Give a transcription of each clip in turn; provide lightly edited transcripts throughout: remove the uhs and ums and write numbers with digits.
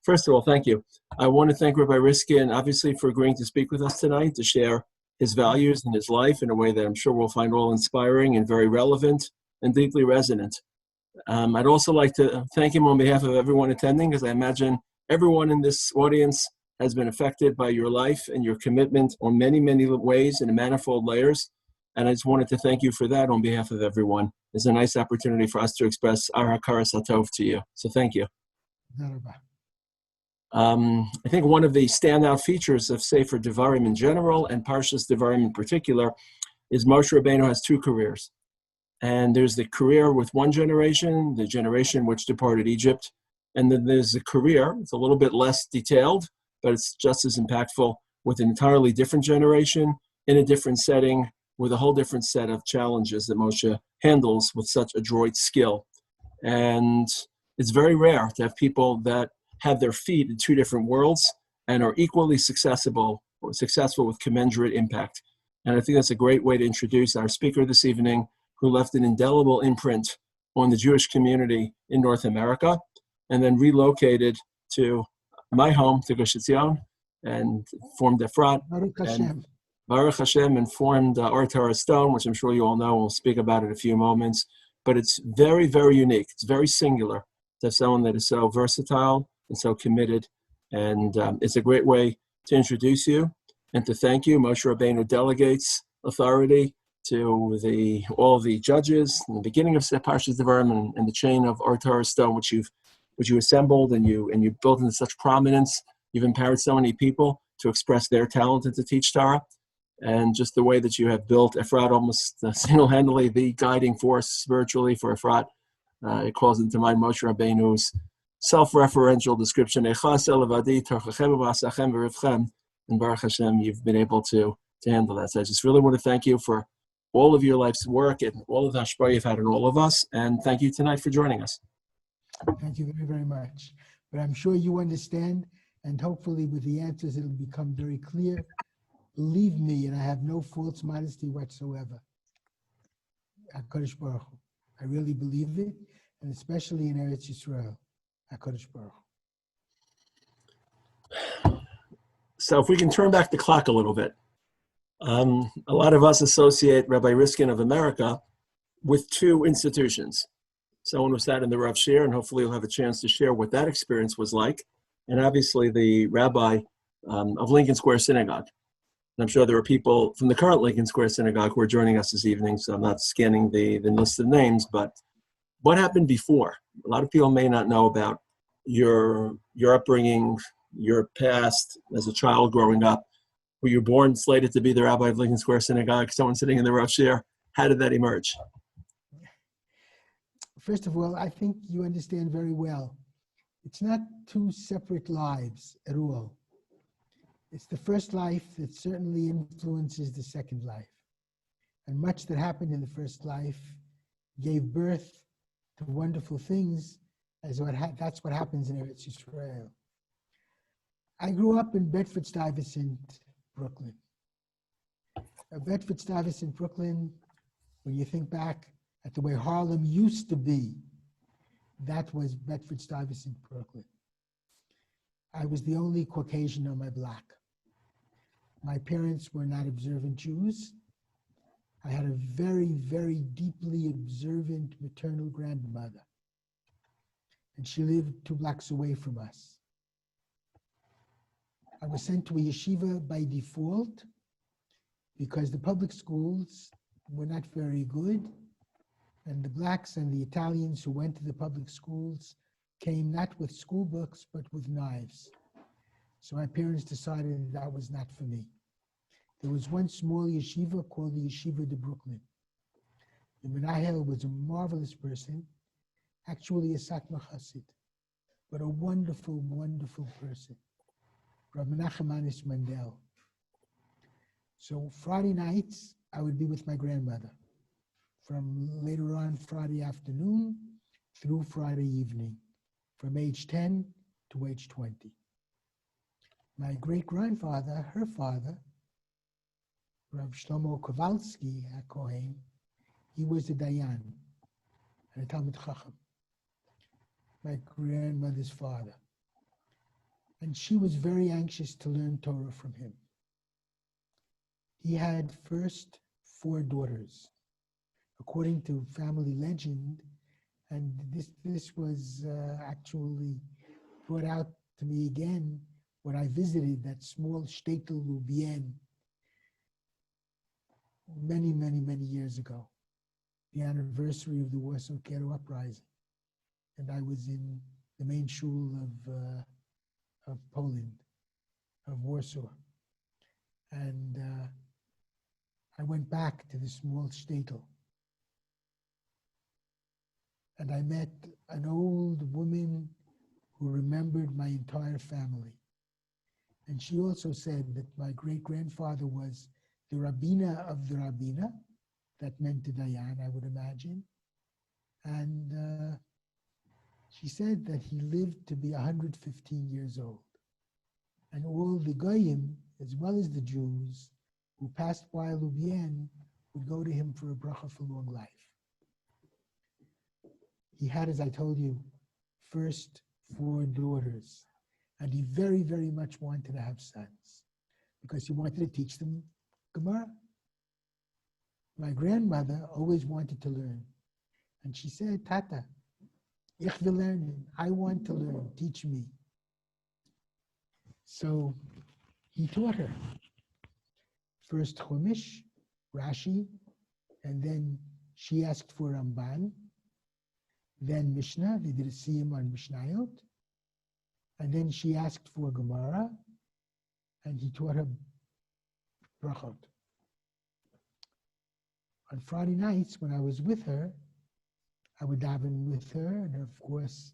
First of all, thank you. I want to thank Rabbi Riskin, obviously, for agreeing to speak with us tonight, to share his values and his life in a way that I'm sure we'll find all inspiring and very relevant and deeply resonant. I'd also like to thank him on behalf of everyone attending, because I imagine everyone in this audience has been affected by your life and your commitment on many, many ways and in manifold layers. And I just wanted to thank you for that on behalf of everyone. It's a nice opportunity for us to express our hakaras hatov to you. So thank you. I think one of the standout features of Sefer Devarim in general and Parshas Devarim in particular is Moshe Rabbeinu has two careers. And there's the career with one generation, the generation which departed Egypt. And then there's a career, it's a little bit less detailed, but it's just as impactful, with an entirely different generation, in a different setting, with a whole different set of challenges that Moshe handles with such adroit skill. And it's very rare to have people that have their feet in two different worlds and are equally successful with commensurate impact. And I think that's a great way to introduce our speaker this evening, who left an indelible imprint on the Jewish community in North America, and then relocated to my home, to Cациon, and formed Efrat. Baruch Hashem, and formed Torah Stone, which I'm sure you all know. We'll speak about it in a few moments. But it's very, very unique. It's very singular to have someone that is so versatile and so committed. And it's a great way to introduce you and to thank you. Moshe Rabbeinu delegates authority to all the judges in the beginning of Parshas Devarim and the chain of Torah Stone, which you assembled and you built into such prominence. You've empowered so many people to express their talent and to teach Torah. And just the way that you have built Efrat almost single-handedly, the guiding force spiritually for Efrat. It calls into mind Moshe Rabbeinu's self-referential description, and Baruch Hashem, you've been able to handle that. So I just really want to thank you for all of your life's work and all of the hashpah you've had on all of us. And thank you tonight for joining us. Thank you very, very much. But I'm sure you understand, and hopefully with the answers, it'll become very clear. Believe me, and I have no false modesty whatsoever. HaKadosh Baruch Hu. I really believe it, and especially in Eretz Yisrael. HaKadosh Baruch Hu. So if we can turn back the clock a little bit. A lot of us associate Rabbi Riskin of America with two institutions. Someone who sat in the Rav Shir, and hopefully you'll have a chance to share what that experience was like, and obviously the Rabbi of Lincoln Square Synagogue. And I'm sure there are people from the current Lincoln Square Synagogue who are joining us this evening, so I'm not scanning the list of names, but what happened before? A lot of people may not know about your upbringing, your past as a child growing up. Were you born slated to be the Rabbi of Lincoln Square Synagogue, someone sitting in the Rav Shir? How did that emerge? First of all, I think you understand very well. It's not two separate lives at all. It's the first life that certainly influences the second life. And much that happened in the first life gave birth to wonderful things, that's what happens in Eretz Yisrael. I grew up in Bedford-Stuyvesant, Brooklyn. Bedford-Stuyvesant, Brooklyn, when you think back at the way Harlem used to be, that was Bedford-Stuyvesant, Brooklyn. I was the only Caucasian on my block. My parents were not observant Jews. I had a very, very deeply observant maternal grandmother, and she lived 2 blocks away from us. I was sent to a yeshiva by default because the public schools were not very good, and the blacks and the Italians who went to the public schools came not with school books, but with knives. So my parents decided that was not for me. There was one small yeshiva called the Yeshiva de Brooklyn. The Menahel was a marvelous person, actually a Satmar Chassid, but a wonderful, wonderful person. Rabbi Menachem Anis Mendel. So Friday nights, I would be with my grandmother from later on Friday afternoon through Friday evening, from age 10 to age 20. My great-grandfather, her father, Rav Shlomo Kowalski, a Kohen, he was a Dayan, and a Talmid Chacham, my grandmother's father. And she was very anxious to learn Torah from him. He had first 4 daughters, according to family legend, and this was actually brought out to me again when I visited that small shtetl Lubien many, many, many years ago, the anniversary of the Warsaw Ghetto Uprising. And I was in the main shul of Poland, of Warsaw. And I went back to the small shtetl. And I met an old woman who remembered my entire family. And she also said that my great-grandfather was the Rabbina of the Rabbina. That meant the Dayan, I would imagine. And she said that he lived to be 115 years old. And all the Goyim, as well as the Jews, who passed by Lubien, would go to him for a bracha for long life. He had, as I told you, first 4 daughters. And he very, very much wanted to have sons because he wanted to teach them Gemara. My grandmother always wanted to learn. And she said, Tata, ich will lernen. I want to learn. Teach me. So he taught her. First Chumash, Rashi, and then she asked for Ramban. Then Mishnah, they did a siyum on Mishnayot. And then she asked for Gemara, and he taught her brachot. On Friday nights, when I was with her, I would daven with her, and of course,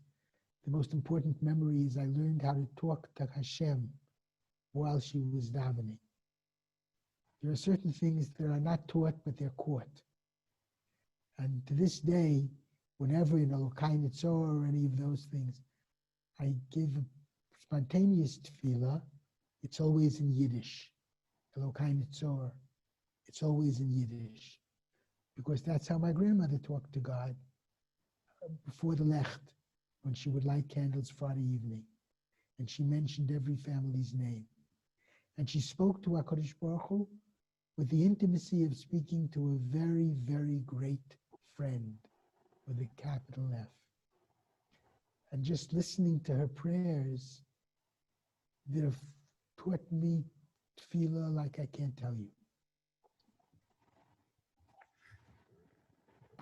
the most important memory is I learned how to talk to Hashem while she was davening. There are certain things that are not taught, but they're caught. And to this day, whenever, Lokai Nitzor or any of those things, I give a spontaneous tefillah, it's always in Yiddish. Elokai Nitzor, it's always in Yiddish. Because that's how my grandmother talked to God before the Lecht, when she would light candles Friday evening. And she mentioned every family's name. And she spoke to HaKadosh Baruch Hu with the intimacy of speaking to a very, very great friend with a capital F. And just listening to her prayers that have taught me tefillah like I can't tell you.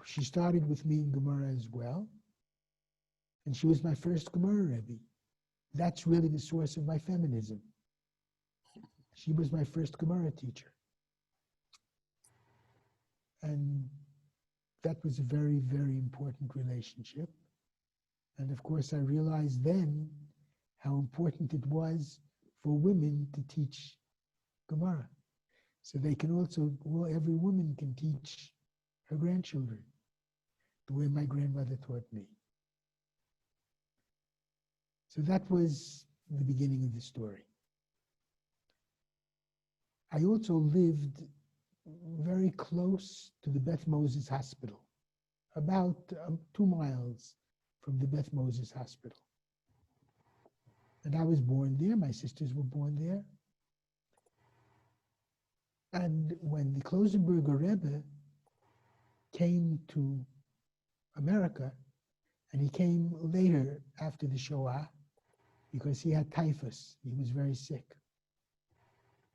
She started with me in Gemara as well. And she was my first Gemara Rebbe. That's really the source of my feminism. She was my first Gemara teacher. And that was a very, very important relationship. And of course, I realized then how important it was for women to teach Gemara. So they can also, every woman can teach her grandchildren the way my grandmother taught me. So that was the beginning of the story. I also lived very close to the Beth Moses Hospital, about 2 miles from the Beth Moses Hospital. And I was born there, my sisters were born there. And when the Klosenberger Rebbe came to America, and he came later after the Shoah, because he had typhus, he was very sick.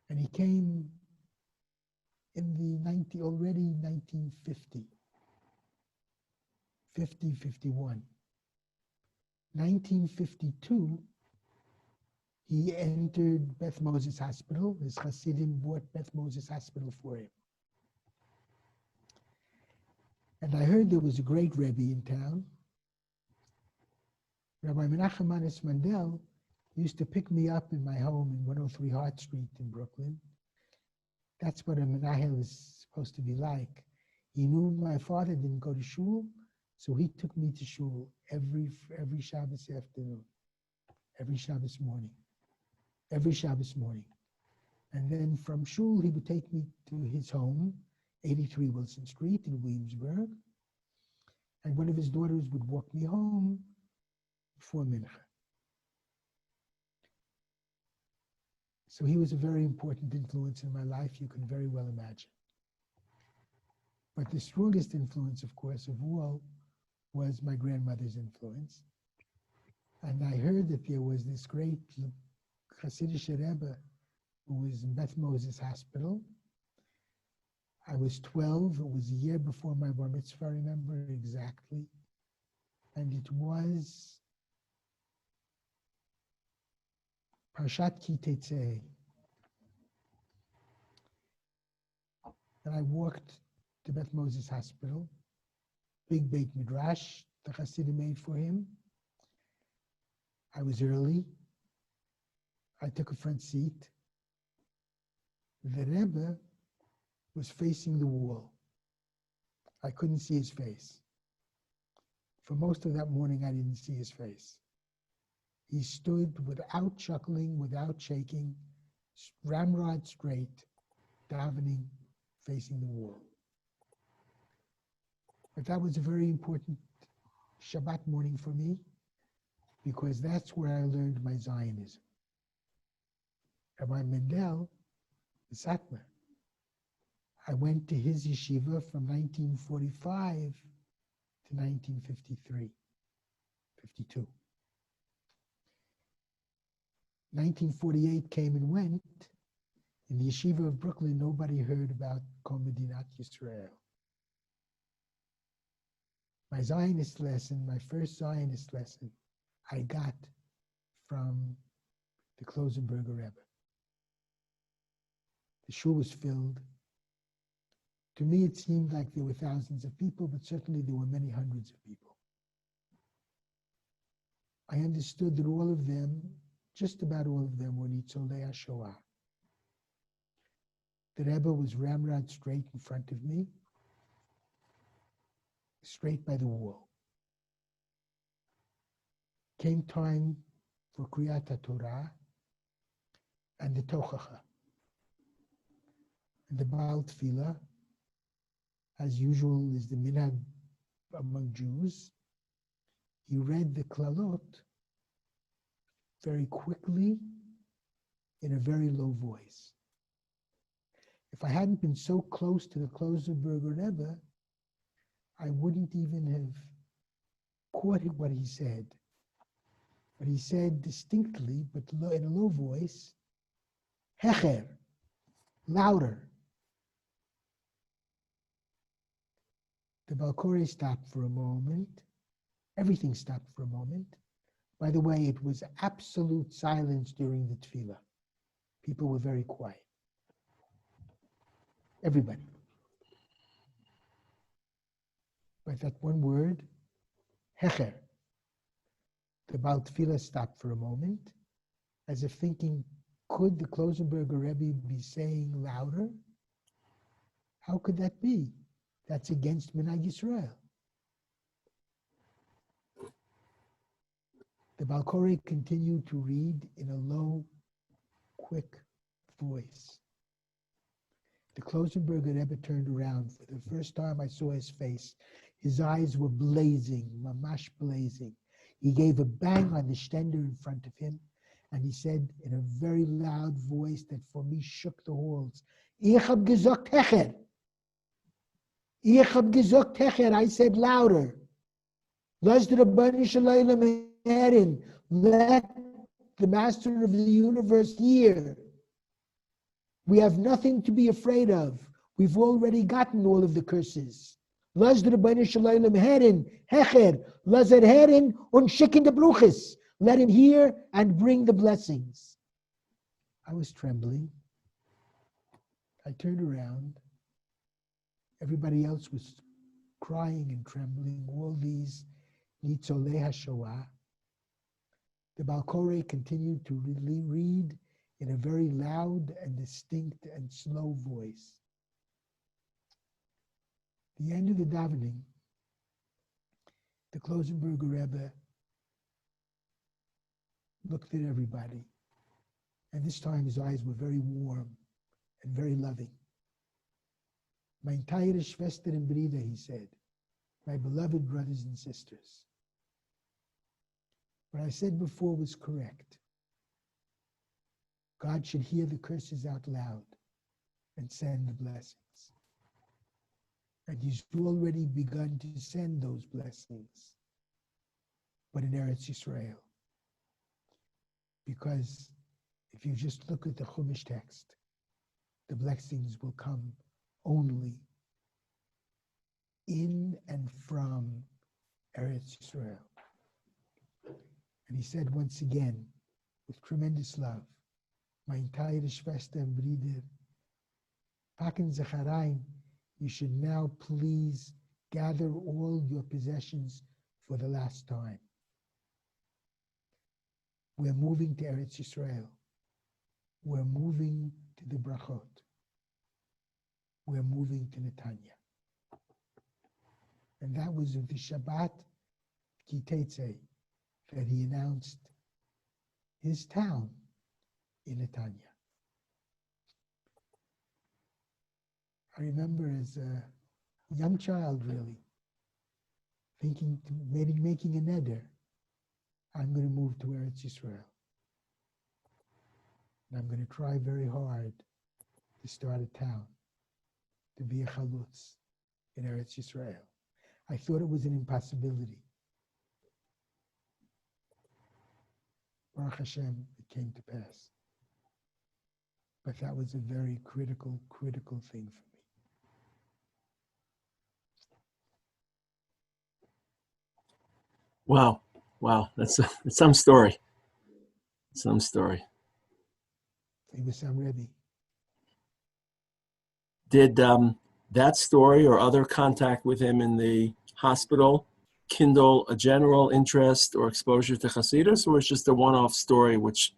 And he came in the already 1950, 51. 1952, he entered Beth Moses Hospital. His Hasidim bought Beth Moses Hospital for him. And I heard there was a great Rebbe in town. Rabbi Menachem Manis Mandel used to pick me up in my home in 103 Hart Street in Brooklyn. That's what a menahel is supposed to be like. He knew my father didn't go to shul, so he took me to shul every Shabbos afternoon, every Shabbos morning. And then from shul, he would take me to his home, 83 Wilson Street in Williamsburg. And one of his daughters would walk me home before mincha. So he was a very important influence in my life, you can very well imagine. But the strongest influence, of course, of all was my grandmother's influence. And I heard that there was this great Hasidic Rebbe who was in Beth Moses Hospital. I was 12. It was a year before my bar mitzvah, I remember exactly. And it was Parshat Ki Tetzeh. And I walked to Beth Moses Hospital, big Beit Midrash, the Hasidim made for him. I was early. I took a front seat. The Rebbe was facing the wall. I couldn't see his face. For most of that morning, I didn't see his face. He stood without chuckling, without shaking, ramrod straight, davening, facing the wall. But that was a very important Shabbat morning for me, because that's where I learned my Zionism. Rabbi Mendel, the Satmar, I went to his yeshiva from 1945 to 1953, 52. 1948 came and went. In the yeshiva of Brooklyn, nobody heard about Kol Medinat Yisrael. My Zionist lesson, my first Zionist lesson, I got from the Klosenberger Rebbe. The shul was filled. To me, it seemed like there were thousands of people, but certainly there were many hundreds of people. I understood that all of them, just about all of them, were Nitzolei HaShoah. The Rebbe was ramrod straight in front of me, straight by the wall. Came time for Kriyat Torah and the Tochacha. And the Baal Tefillah, as usual, is the minhag among Jews. He read the Klalot very quickly in a very low voice. If I hadn't been so close to the Klosenberger Rebbe, I wouldn't even have caught what he said. But he said distinctly, but in a low voice, Hecher, louder. The Balkore stopped for a moment. Everything stopped for a moment. By the way, it was absolute silence during the tefillah. People were very quiet. Everybody. But that one word, Hecher, the Baal Tefillah stopped for a moment, as if thinking, could the Klosenberger Rebbe be saying louder? How could that be? That's against Minhag Yisrael. The Balkore continued to read in a low, quick voice. The Klosenberger Rebbe turned around. For the first time I saw his face. His eyes were blazing, mamash blazing. He gave a bang on the stender in front of him, and he said in a very loud voice that for me shook the halls, Ich hab gesagt Hecher. Ich hab gesagt Hecher. I said louder. Let the Master of the universe hear. We have nothing to be afraid of. We've already gotten all of the curses. Let him hear and bring the blessings. I was trembling. I turned around. Everybody else was crying and trembling. All these Nitzolei HaShoah. The Balkore continued to read in a very loud and distinct and slow voice. At the end of the davening, the Klosenberger Rebbe looked at everybody, and this time his eyes were very warm and very loving. Mein teure Schwestern und Brüder, he said, my beloved brothers and sisters. What I said before was correct. God should hear the curses out loud and send the blessings. And he's already begun to send those blessings, but in Eretz Yisrael. Because if you just look at the Chumash text, the blessings will come only in and from Eretz Yisrael. And he said once again, with tremendous love, mein teure Schwester und Brüder, packen sich herein, you should now please gather all your possessions for the last time. We're moving to Eretz Yisrael. We're moving to the Brachot. We're moving to Netanya. And that was of the Shabbat Kitetse that he announced his town in Netanya. I remember as a young child, really, thinking, maybe making a neder, I'm going to move to Eretz Yisrael. And I'm going to try very hard to start a town, to be a chalutz in Eretz Yisrael. I thought it was an impossibility. Baruch Hashem, it came to pass. But that was a very critical thing for me. Wow, that's some story. Some story. He was some Rebbe. Did that story or other contact with him in the hospital kindle a general interest or exposure to Hasidus, or was just a one-off story which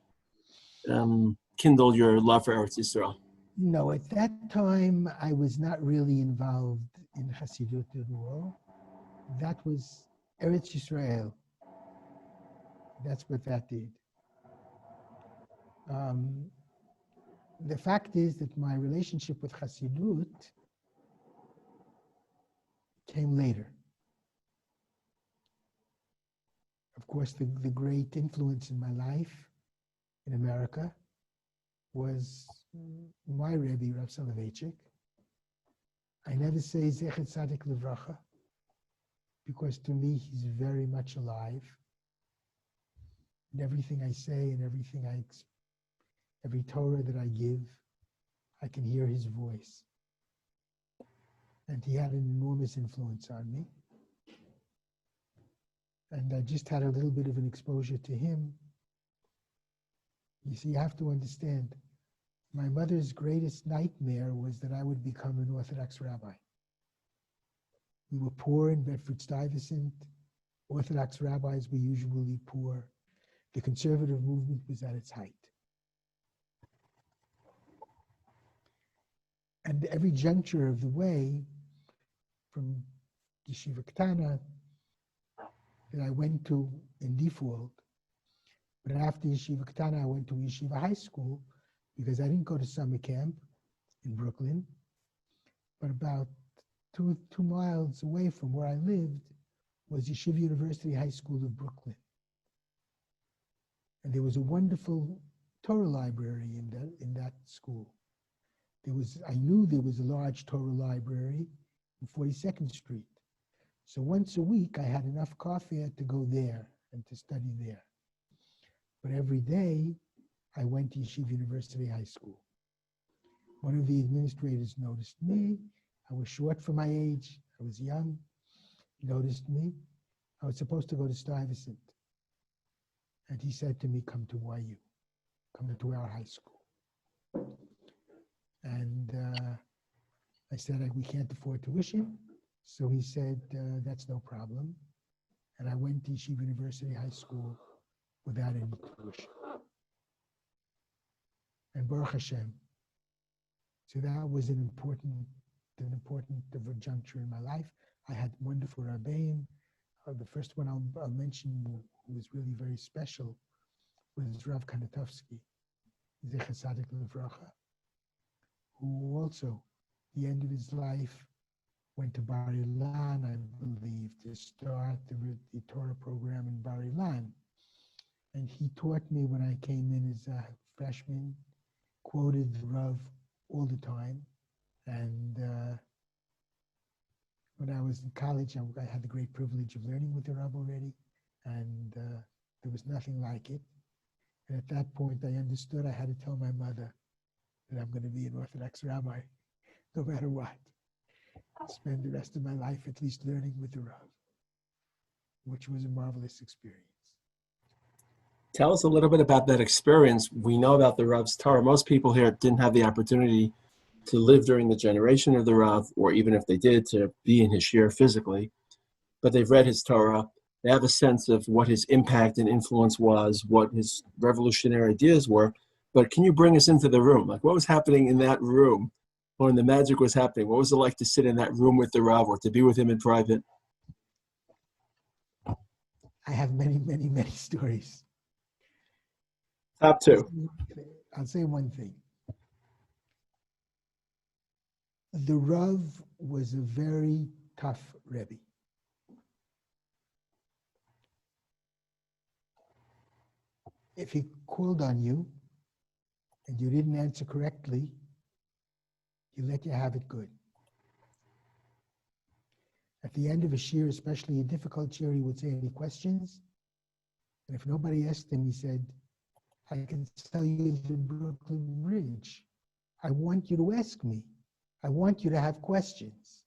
kindled your love for Eretz Yisrael? No, at that time, I was not really involved in Hasidut at all. That was Eretz Yisrael. That's what that did. The fact is that my relationship with Hasidut came later. Of course, the great influence in my life in America was my Rebbe, Rav Soloveitchik. I never say Zecher Tzadik Livracha, because to me he's very much alive. And everything I say and every Torah that I give, I can hear his voice. And he had an enormous influence on me. And I just had a little bit of an exposure to him. You see, you have to understand, my mother's greatest nightmare was that I would become an Orthodox rabbi. We were poor in Bedford-Stuyvesant. Orthodox rabbis were usually poor. The conservative movement was at its height. And every juncture of the way, from Yeshiva Ktana that I went to in default, but after Yeshiva Ktana, I went to Yeshiva High School because I didn't go to summer camp in Brooklyn, but about two miles away from where I lived was Yeshiva University High School of Brooklyn. And there was a wonderful Torah library in that school. I knew there was a large Torah library on 42nd Street. So once a week, I had enough car fare to go there and to study there. But every day, I went to Yeshiva University High School. One of the administrators noticed me. I was short for my age. I was young. He noticed me. I was supposed to go to Stuyvesant. And he said to me, come to YU. Come to our high school. And I said, we can't afford tuition. So he said, that's no problem. And I went to Yeshiva University High School without any tuition. And Baruch Hashem. So that was an important juncture in my life. I had wonderful Rabbeim. The first one I'll mention who was really very special was Rav Kanatovsky, Zecher Tzadik Livracha, who also, the end of his life, went to Bar Ilan, I believe, to start the Torah program in Bar Ilan. And he taught me when I came in as a freshman quoted the Rav all the time. And when I was in college, I had the great privilege of learning with the Rav already, and there was nothing like it. And at that point, I understood I had to tell my mother that I'm going to be an Orthodox rabbi, no matter what. Spend the rest of my life at least learning with the Rav, which was a marvelous experience. Tell us a little bit about that experience. We know about the Rav's Torah. Most people here didn't have the opportunity to live during the generation of the Rav, or even if they did, to be in his shiur physically. But they've read his Torah. They have a sense of what his impact and influence was, what his revolutionary ideas were. But can you bring us into the room? Like, what was happening in that room when the magic was happening? What was it like to sit in that room with the Rav or to be with him in private? I have many, many, many stories. Top two. I'll say one thing. The Rav was a very tough Rebbe. If he called on you and you didn't answer correctly, he let you have it good. At the end of a shiur, especially a difficult shiur, he would say, "Any questions?" And if nobody asked him, he said, "I can tell you the Brooklyn Bridge. I want you to ask me. I want you to have questions."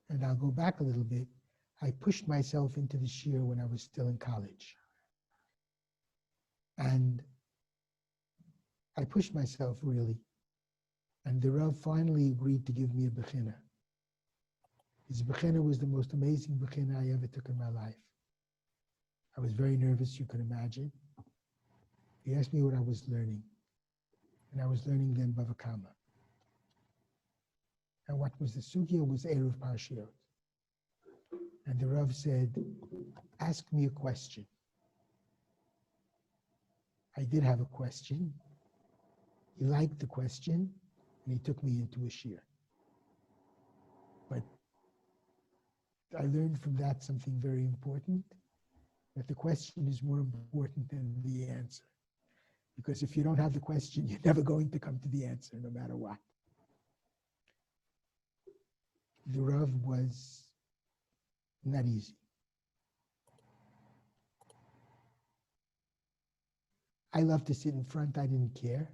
And I'll go back a little bit. I pushed myself into the shiur when I was still in college. And I pushed myself really. And the Rav finally agreed to give me a bechina. His bechina was the most amazing bechina I ever took in my life. I was very nervous, you can imagine. He asked me what I was learning. And I was learning then Bava Kama. And what was the sugya was Eruv Parshiot. And the Rav said, "Ask me a question." I did have a question. He liked the question, and he took me into a shiur. But I learned from that something very important, that the question is more important than the answer. Because if you don't have the question, you're never going to come to the answer, no matter what. The Rav was not easy. I loved to sit in front. I didn't care.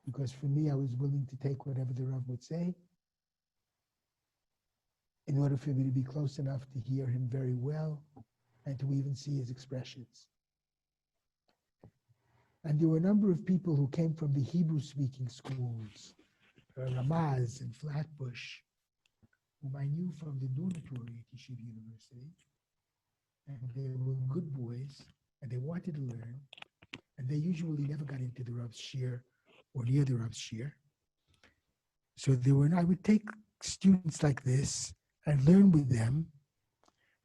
Because for me, I was willing to take whatever the Rav would say in order for me to be close enough to hear him very well and to even see his expressions. And there were a number of people who came from the Hebrew-speaking schools, Ramaz and Flatbush, whom I knew from the dormitory at Yeshiva University. And they were good boys, and they wanted to learn, and they usually never got into the Rav's shiur or near the Rav's shiur. So I would take students like this and learn with them,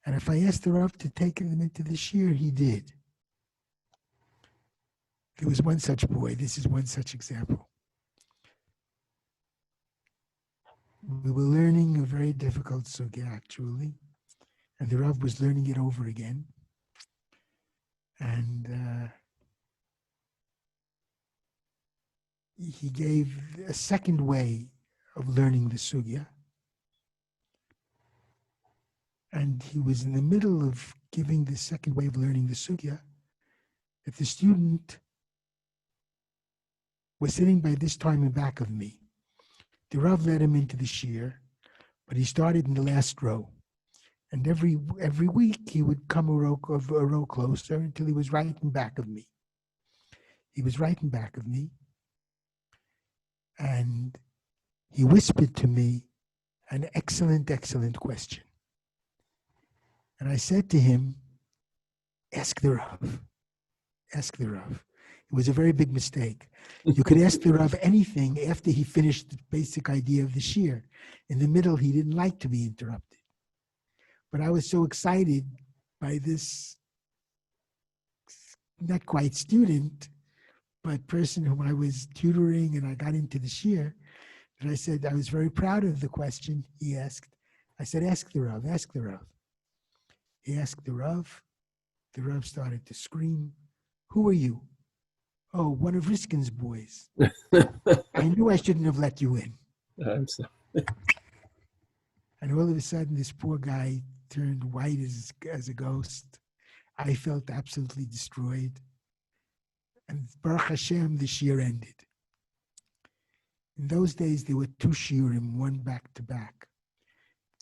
and if I asked the Rav to take them into the shiur, he did. There was one such boy. This is one such example. We were learning a very difficult sugya, actually, and the Rav was learning it over again. And he gave a second way of learning the sugya. And he was in the middle of giving the second way of learning the sugya, that the student was sitting by this time in back of me. The Rav led him into the shiur, but he started in the last row. And every week he would come a row closer until he was right in back of me. He was right in back of me. And he whispered to me an excellent, excellent question. And I said to him, "Ask the Rav. Ask the Rav." It was a very big mistake. You could ask the Rav anything after he finished the basic idea of the shiur. In the middle, he didn't like to be interrupted. But I was so excited by this, not quite student, but person whom I was tutoring, and I got into the shiur, that I said I was very proud of the question he asked. I said, "Ask the Rav, ask the Rav." He asked the Rav. The Rav started to scream, "Who are you?" Oh, one of Riskin's boys. I knew I shouldn't have let you in. I'm sorry. And all of a sudden, this poor guy turned white as a ghost. I felt absolutely destroyed. And Baruch Hashem, the shiur ended. In those days, there were 2 shiurim, one back to back.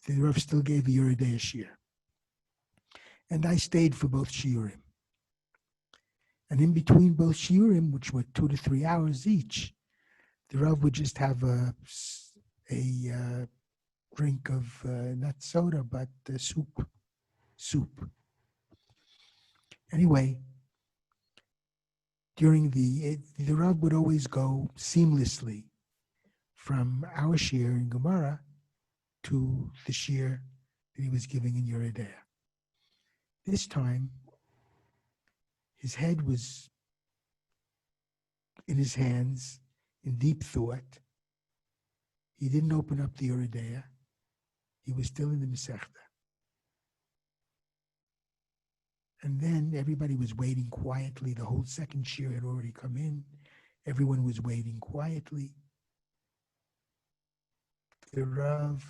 The Rav still gave a Yeridea shiur. And I stayed for both shiurim. And in between both shiurim, which were 2 to 3 hours each, the Rav would just have a drink of not soda, but soup. Anyway, during the Rav would always go seamlessly from our shiur in Gemara to the shiur that he was giving in Yeridea. This time, his head was in his hands in deep thought. He didn't open up the Yeridea. He was still in the Masechta. And then everybody was waiting quietly. The whole second shiur had already come in. Everyone was waiting quietly. The Rav,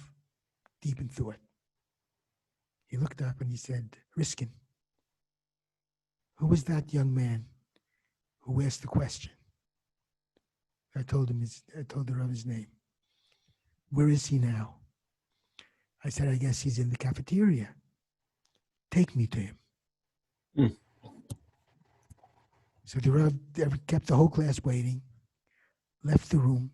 deep in thought, he looked up and he said, Riskin, who was that young man who asked the question? I told the Rav his name. Where is he now? I said, I guess he's in the cafeteria. Take me to him. So the Rav kept the whole class waiting, left the room.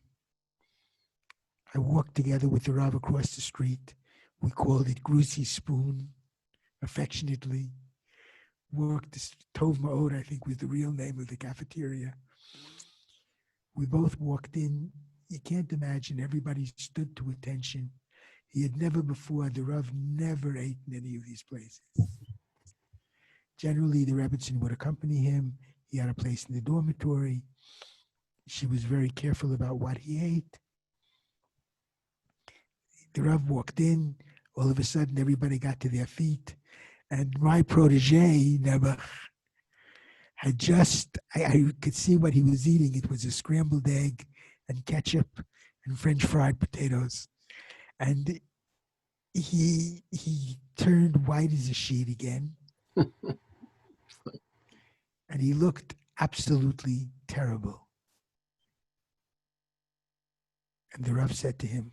I walked together with the Rav across the street. We called it Grusi Spoon, affectionately. Walked Tov Ma'od, I think was the real name of the cafeteria. We both walked in. You can't imagine, everybody stood to attention. He had never before, the Rav never ate in any of these places. Generally, the Rebbitzin would accompany him. He had a place in the dormitory. She was very careful about what he ate. The Rav walked in. All of a sudden, everybody got to their feet. And my protege, Nebuch, had just, I could see what he was eating. It was a scrambled egg and ketchup and French fried potatoes. And he turned white as a sheet again. And he looked absolutely terrible. And the Rav said to him,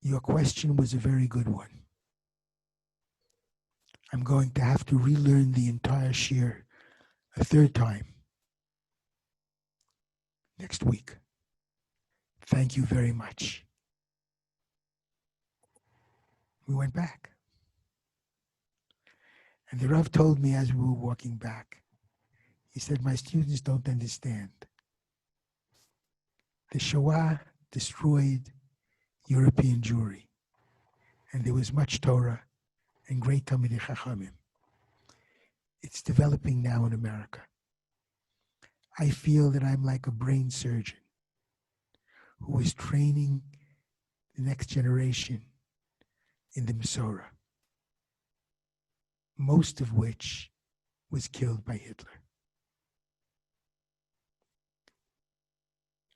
your question was a very good one. I'm going to have to relearn the entire shiur a third time next week. Thank you very much. We went back. And the Rav told me as we were walking back, he said, my students don't understand. The Shoah destroyed European Jewry, and there was much Torah and great Talmidei Chachamim. It's developing now in America. I feel that I'm like a brain surgeon who is training the next generation in the Masorah, most of which was killed by Hitler.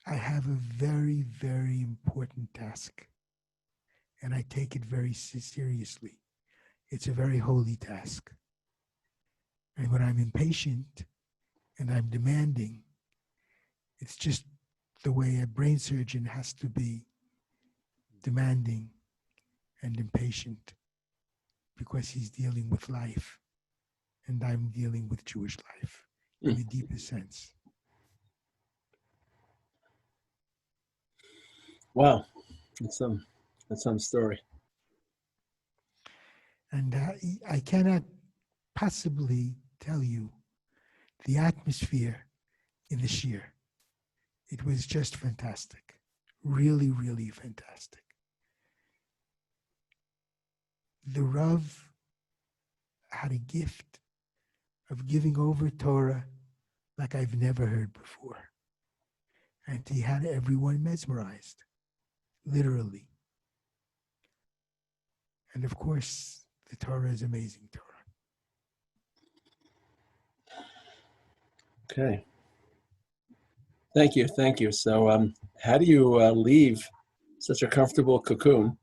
I have a very, very important task, and I take it very seriously. It's a very holy task. And when I'm impatient and I'm demanding, it's just the way a brain surgeon has to be demanding and impatient, because he's dealing with life, and I'm dealing with Jewish life in the deepest sense. Wow, that's some story. And I cannot possibly tell you the atmosphere in the shiur. It was just fantastic, really, really fantastic. The Rav had a gift of giving over Torah like I've never heard before. And he had everyone mesmerized, literally. And of course, the Torah is amazing Torah. Okay. Thank you, thank you. So, how do you leave such a comfortable cocoon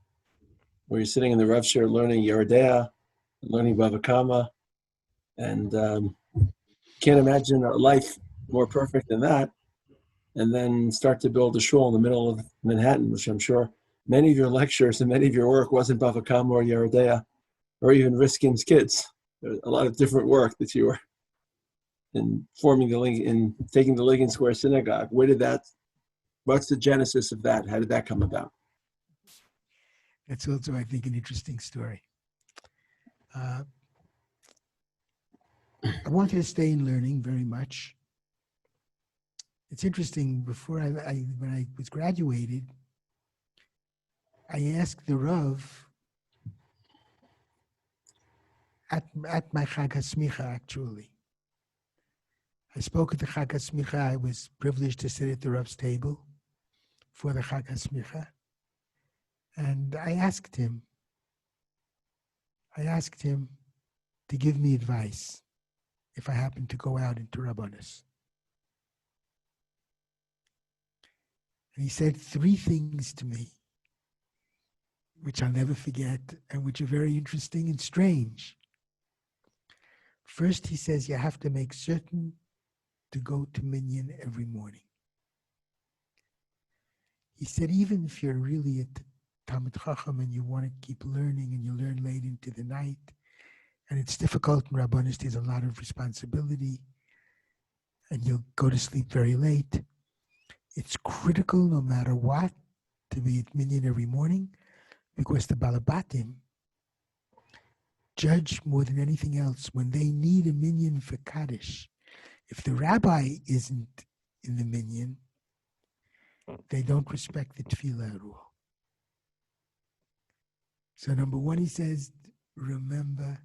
where you're sitting in the Rav Shir learning Yeridea, learning Bava Kama, and can't imagine a life more perfect than that, and then start to build a shul in the middle of Manhattan, which I'm sure many of your lectures and many of your work wasn't Bava Kama or Yeridea, or even Riskin's kids. There's a lot of different work that you were in forming in taking the Lincoln Square Synagogue. What's the genesis of that? How did that come about? That's also, I think, an interesting story. I wanted to stay in learning very much. It's interesting, when I was graduated, I asked the Rav at my Chag HaSmicha, actually. I spoke at the Chag HaSmicha. I was privileged to sit at the Rav's table for the Chag HaSmicha. And I asked him to give me advice if I happened to go out into Rabbanus. And he said 3 things to me, which I'll never forget and which are very interesting and strange. First, he says you have to make certain to go to Minyan every morning. He said even if you're really a Talmid Chacham and you want to keep learning and you learn late into the night, and it's difficult in Rabbanus, there's a lot of responsibility, and you'll go to sleep very late, it's critical no matter what to be at Minyan every morning, because the Balabatim judge more than anything else when they need a Minyan for Kaddish. If the rabbi isn't in the Minyan, they don't respect the tefillah at all. So number 1, he says, remember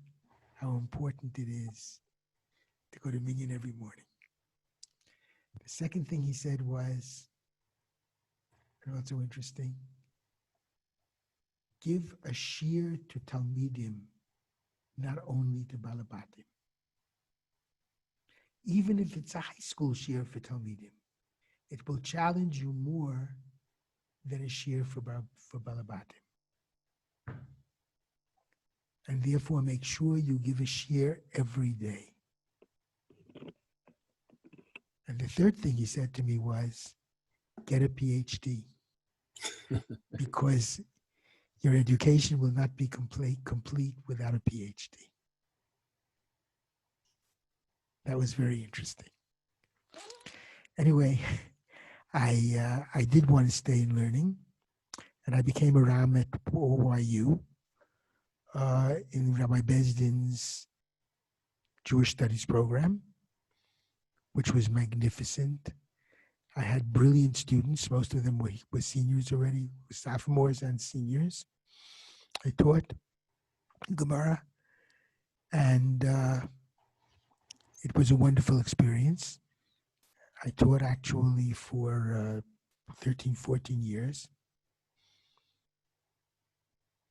how important it is to go to Minyan every morning. The second thing he said was, and also interesting, give a shir to Talmidim, not only to Balabatim. Even if it's a high school shir for Talmidim, it will challenge you more than a shir for Balabatim. And therefore make sure you give a shir every day. And the third thing he said to me was, get a PhD, because your education will not be complete without a PhD. That was very interesting. Anyway, I did want to stay in learning, and I became a Ram at OYU in Rabbi Bezdin's Jewish Studies program, which was magnificent. I had brilliant students. Most of them were seniors already, sophomores and seniors. I taught Gemara, and it was a wonderful experience. I taught actually for 13, 14 years.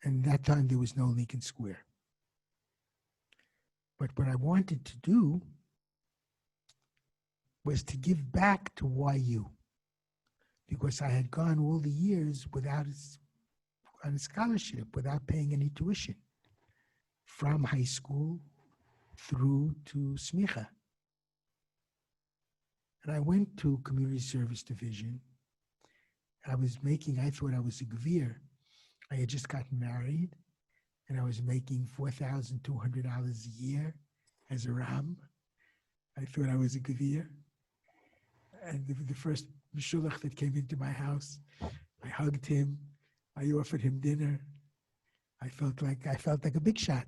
And that time there was no Lincoln Square. But what I wanted to do was to give back to YU, because I had gone all the years on a scholarship, without paying any tuition, from high school through to Smicha. And I went to Community Service Division. I thought I was a Gvir. I had just gotten married, and I was making $4,200 a year as a Ram. I thought I was a Gvir. And the first Meshulach that came into my house, I hugged him. I offered him dinner. I felt like a big shot.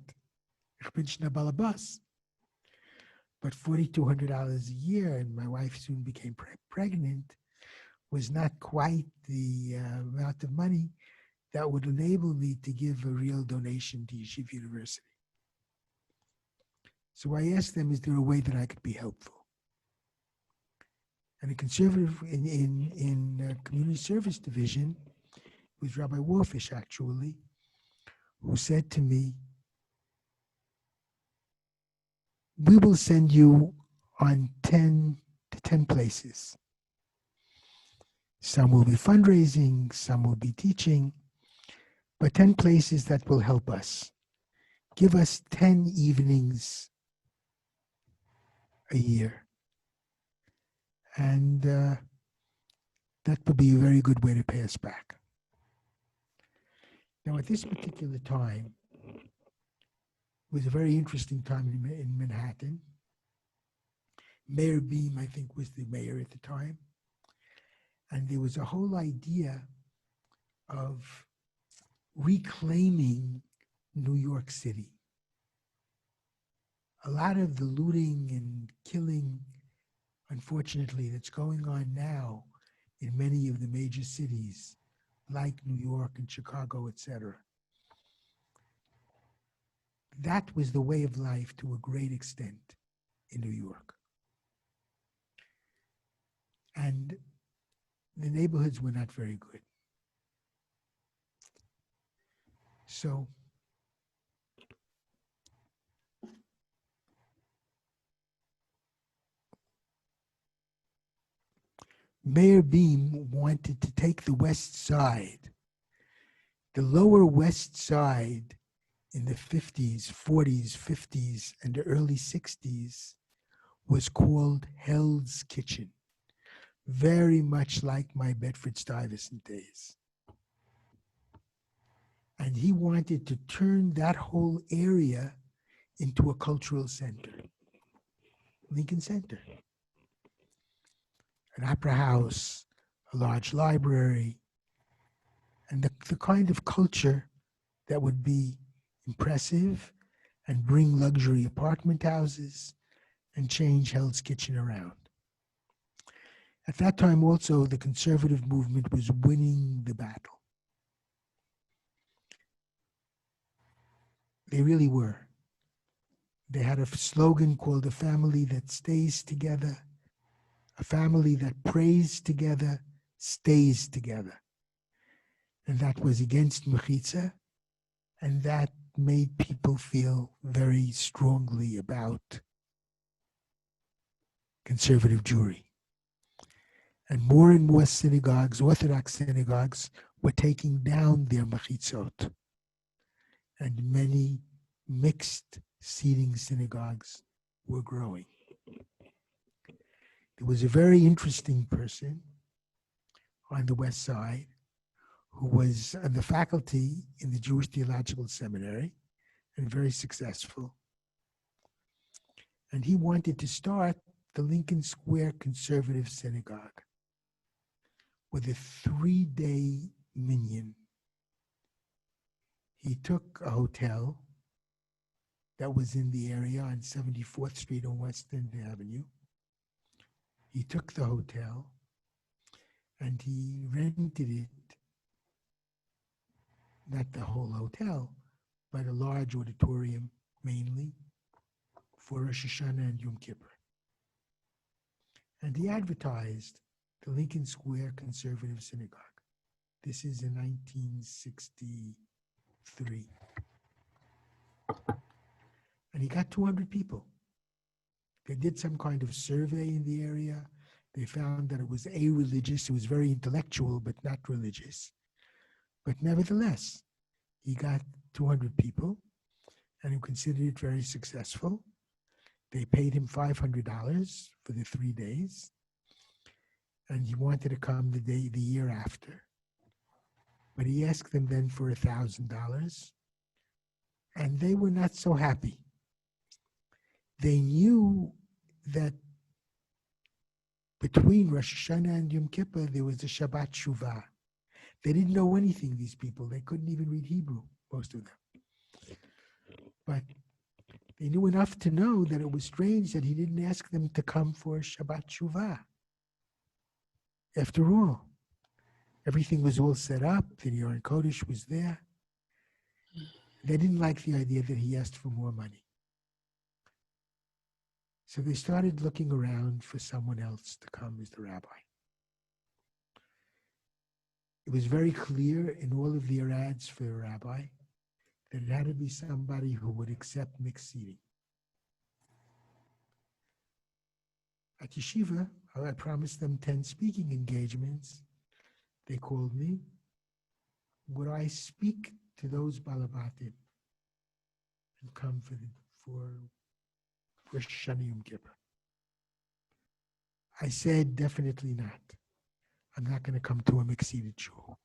Ich bin shna balabas. But $4,200 a year, and my wife soon became pregnant, was not quite the amount of money that would enable me to give a real donation to Yeshiva University. So I asked them, is there a way that I could be helpful? And a conservative in Community Service Division was Rabbi Warfish, actually, who said to me, we will send you on 10 places. Some will be fundraising, some will be teaching, but 10 places that will help us. Give us 10 evenings a year. And that would be a very good way to pay us back. Now, at this particular time, it was a very interesting time in Manhattan. Mayor Beam, I think, was the mayor at the time. And there was a whole idea of reclaiming New York City. A lot of the looting and killing, unfortunately, that's going on now in many of the major cities, like New York and Chicago, etc. That was the way of life to a great extent in New York. And the neighborhoods were not very good. So Mayor Beam wanted to take the West Side, the lower West Side in the 50s, 40s, 50s, and the early 60s was called Hell's Kitchen, very much like my Bedford-Stuyvesant days. And he wanted to turn that whole area into a cultural center, Lincoln Center. An opera house, a large library, and the kind of culture that would be impressive and bring luxury apartment houses and change Hell's Kitchen around. At that time also, the conservative movement was winning the battle. They really were. They had a slogan called "A family that stays together, a family that prays together, stays together." And that was against Mechitza, and that made people feel very strongly about conservative Jewry. And more synagogues, Orthodox synagogues, were taking down their mechitzot. And many mixed seating synagogues were growing. There was a very interesting person on the West Side who was on the faculty in the Jewish Theological Seminary and very successful. And he wanted to start the Lincoln Square Conservative Synagogue with a 3-day minyan. He took a hotel that was in the area on 74th Street on West End Avenue. He took the hotel and he rented it, not the whole hotel, but a large auditorium mainly for Rosh Hashanah and Yom Kippur. And he advertised the Lincoln Square Conservative Synagogue. This is in 1963. And he got 200 people. They did some kind of survey in the area. They found that it was a-religious. It was very intellectual, but not religious. But nevertheless, he got 200 people, and he considered it very successful. They paid him $500 for the 3 days, and he wanted to come the year after. But he asked them then for $1,000, and they were not so happy. They knew that between Rosh Hashanah and Yom Kippur, there was a Shabbat Shuvah. They didn't know anything, these people. They couldn't even read Hebrew, most of them. But they knew enough to know that it was strange that he didn't ask them to come for Shabbat Shuvah. After all, everything was all set up. The Aron Kodesh was there. They didn't like the idea that he asked for more money. So they started looking around for someone else to come as the rabbi. It was very clear in all of their ads for a rabbi that it had to be somebody who would accept mixed seating. At Yeshiva, I promised them 10 speaking engagements, They called me. Would I speak to those Balabatim and come for Rosh Hashanah Yom Kippur? I said, definitely not. I'm not going to come to a mixed shul.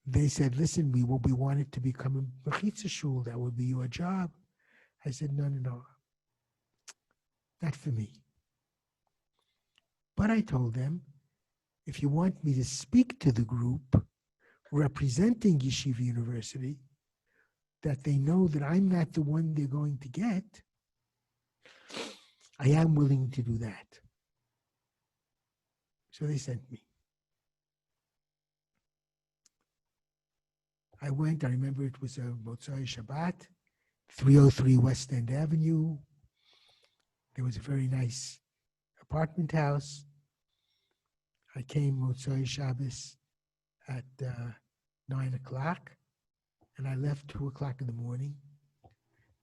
They said, listen, we want it to become a mechitza shul. That would be your job. I said, no, not for me. But I told them, if you want me to speak to the group representing Yeshiva University, that they know that I'm not the one they're going to get, I am willing to do that. So they sent me. I went, I remember it was a Motzai Shabbat, 303 West End Avenue. There was a very nice apartment house. I came Motzai Shabbos at 9 o'clock, and I left 2 o'clock in the morning.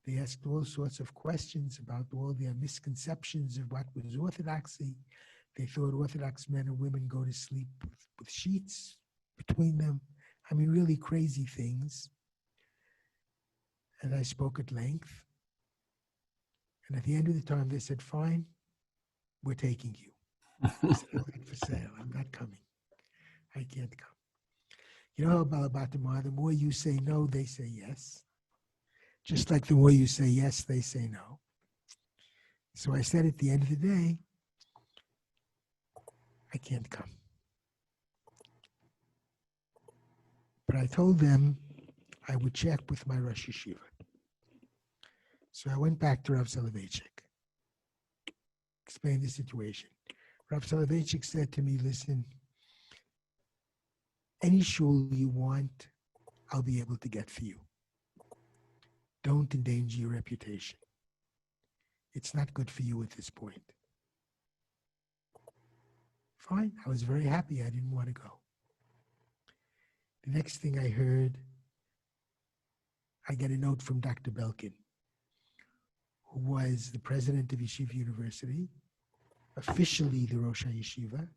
They asked all sorts of questions about all their misconceptions of what was orthodoxy. They thought Orthodox men and women go to sleep with sheets between them. I mean, really crazy things. And I spoke at length. And at the end of the time, they said, fine, we're taking you. I said, I'm not for sale. I'm not coming. I can't come. You know how Balabatim are? The more you say no, they say yes. Just like the more you say yes, they say no. So I said at the end of the day, I can't come. But I told them I would check with my Rosh Yeshiva. So I went back to Rav Soloveitchik, explained the situation. Rav Soloveitchik said to me, listen, any shul you want, I'll be able to get for you. Don't endanger your reputation. It's not good for you at this point. Fine, I was very happy. I didn't want to go. The next thing I heard, I get a note from Dr. Belkin, who was the president of Yeshiva University, officially the Rosh HaYeshiva,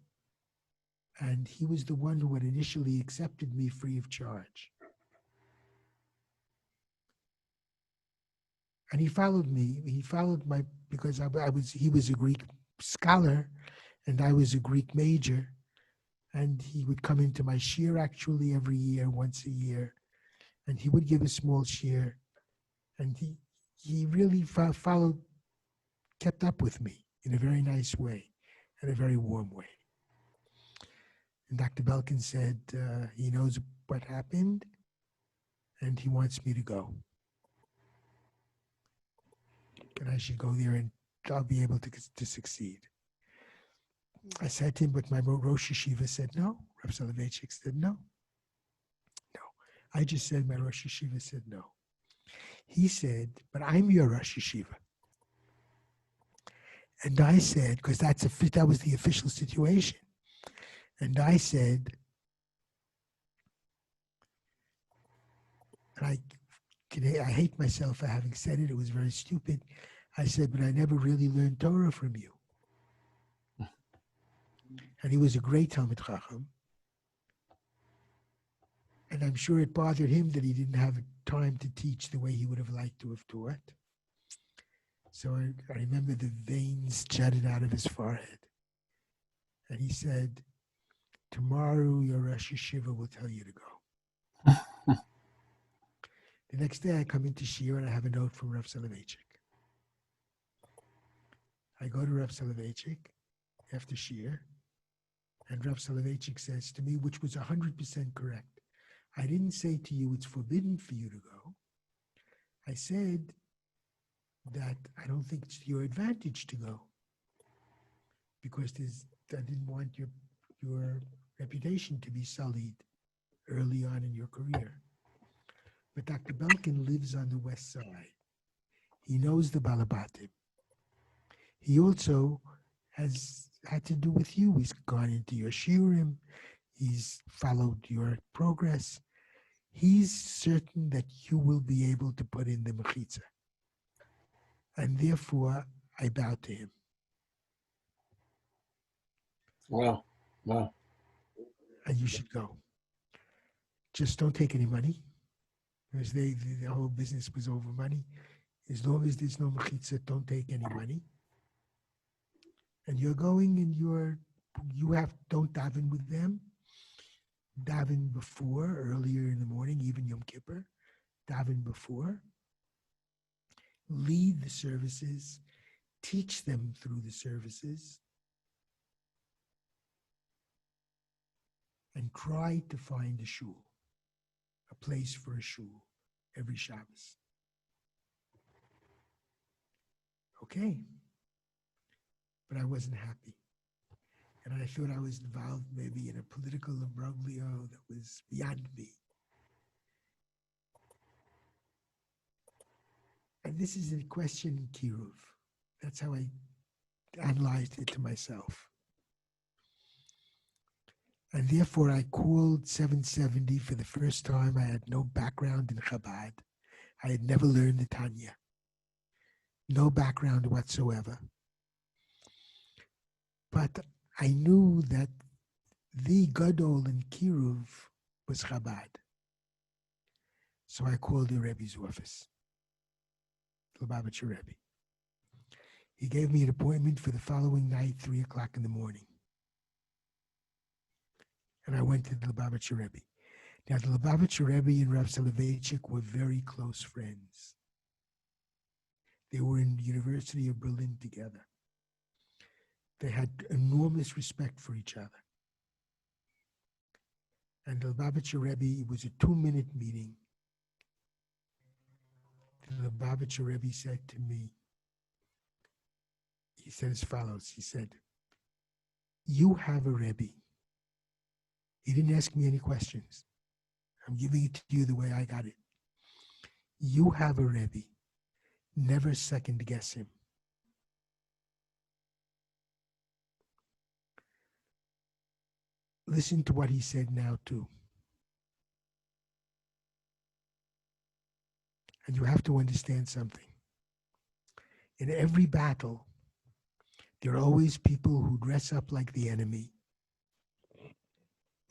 and he was the one who had initially accepted me free of charge. And he followed me. He followed because he was a Greek scholar, and I was a Greek major. And he would come into my shir actually every year, once a year, and he would give a small shir. And he really followed, kept up with me in a very nice way, in a very warm way. And Dr. Belkin said he knows what happened, and he wants me to go. And I should go there, and I'll be able to succeed. I said to him, but my Rosh Yeshiva said no. Rav Soloveitchik said no. No. I just said my Rosh Yeshiva said no. He said, but I'm your Rosh Yeshiva. And I said, because that was the official situation. And I said, and I hate myself for having said it. It was very stupid. I said, but I never really learned Torah from you. And he was a great Talmid Chacham. And I'm sure it bothered him that he didn't have time to teach the way he would have liked to have taught. So I remember the veins jutted out of his forehead. And he said, tomorrow your Rosh Yeshiva will tell you to go. The next day I come into Shir and I have a note from Rav Soloveitchik. I go to Rav Soloveitchik after Shir, and Rav Soloveitchik says to me, which was 100% correct, I didn't say to you it's forbidden for you to go. I said that I don't think it's to your advantage to go, because I didn't want your reputation to be sullied early on in your career. But Dr. Belkin lives on the west side. He knows the Balabatim. He also has had to do with you. He's gone into your shiurim. He's followed your progress. He's certain that you will be able to put in the mechitza. And therefore, I bow to him. Wow. Wow. And you should go. Just don't take any money, because the whole business was over money. As long as there's no mechitza, don't take any money. And you're going, and don't daven with them. Daven before, earlier in the morning, even Yom Kippur. Daven before. Lead the services. Teach them through the services. And try to find a shul, a place for a shul every Shabbos. Okay. But I wasn't happy. And I thought I was involved maybe in a political imbroglio that was beyond me. And this is a question in Kiruv. That's how I analyzed it to myself. And therefore I called 770 for the first time. I had no background in Chabad. I had never learned the Tanya. No background whatsoever. But I knew that the Gadol in Kiruv was Chabad. So I called the Rebbe's office, Lubavitcher Rebbe. He gave me an appointment for the following night, 3 o'clock in the morning. And I went to the Lubavitcher Rebbe. Now, the Lubavitcher Rebbe and Rav Soloveitchik were very close friends. They were in the University of Berlin together. They had enormous respect for each other. And the Lubavitcher Rebbe, it was a 2-minute meeting. The Lubavitcher Rebbe said to me, he said as follows, he said, "You have a Rebbe." He didn't ask me any questions. I'm giving it to you the way I got it. You have a Rebbe. Never second guess him. Listen to what he said now too. And you have to understand something. In every battle, there are always people who dress up like the enemy.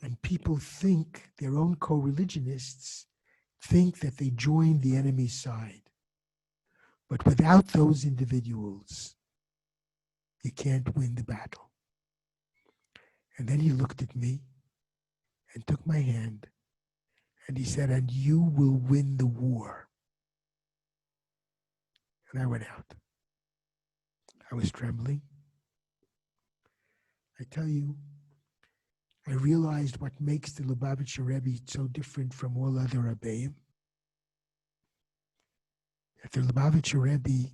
And people think, their own co-religionists, think that they join the enemy's side. But without those individuals, you can't win the battle. And then he looked at me and took my hand and he said, "And you will win the war." And I went out. I was trembling. I tell you, I realized what makes the Lubavitcher Rebbe so different from all other Rebbeim. That the Lubavitcher Rebbe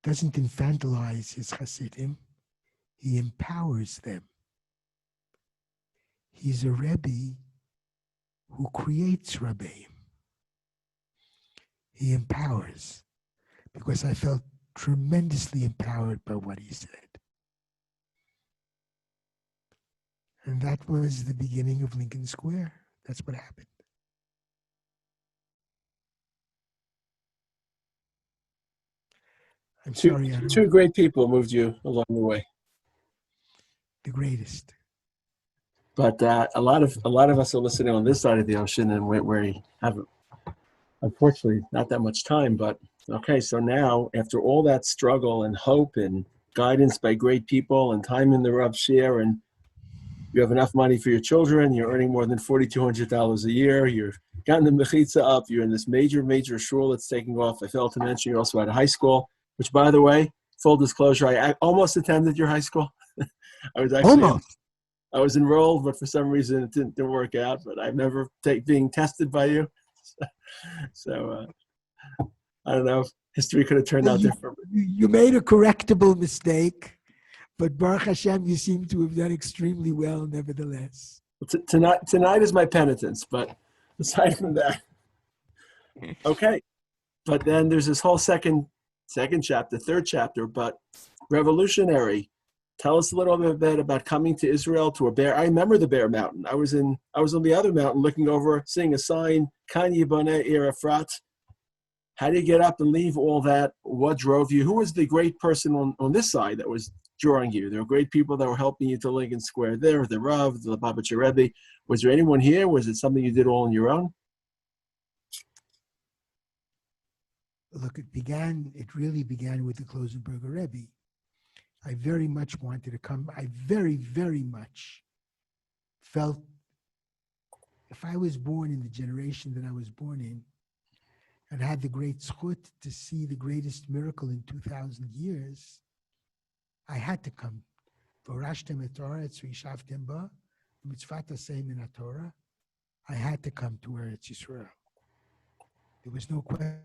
doesn't infantilize his Hasidim, he empowers them. He's a Rebbe who creates Rebbeim. He empowers, because I felt tremendously empowered by what he said. And that was the beginning of Lincoln Square. That's what happened. I'm sorry. Two great people moved you along the way. The greatest. But a lot of us are listening on this side of the ocean, and we have, unfortunately, not that much time. But okay, so now after all that struggle and hope and guidance by great people and time in the Rav share, and you have enough money for your children, you're earning more than $4,200 a year, you've gotten the mechitza up, you're in this major shul that's taking off. I failed to mention you're also at a high school, which, by the way, full disclosure, I almost attended your high school. I was actually almost. I was enrolled, but for some reason it didn't work out. But I've never being tested by you, so I don't know. History could have turned out different. You made a correctable mistake, but Baruch Hashem, you seem to have done extremely well, nevertheless. Tonight is my penitence, but aside from that, okay. But then there's this whole second chapter, third chapter, but revolutionary. Tell us a little bit about coming to Israel to a bear. I remember the Bear Mountain. I was on the other mountain looking over, seeing a sign, Kan Yiboneh Ir Efrat. How did you get up and leave all that? What drove you? Who was the great person on this side that was drawing you? There were great people that were helping you to Lincoln Square there, the Rav, the Lubavitcher Rebbe. Was there anyone here? Was it something you did all on your own? Look, it really began with the Klosenberger Rebbe. I very much wanted to come. I very, very much felt if I was born in the generation that I was born in and had the great zchut to see the greatest miracle in 2,000 years, I had to come. Vorashtem et Torah et Yishavtem ba, mitzvat aseh min Torah. I had to come to Eretz Yisrael. There was no question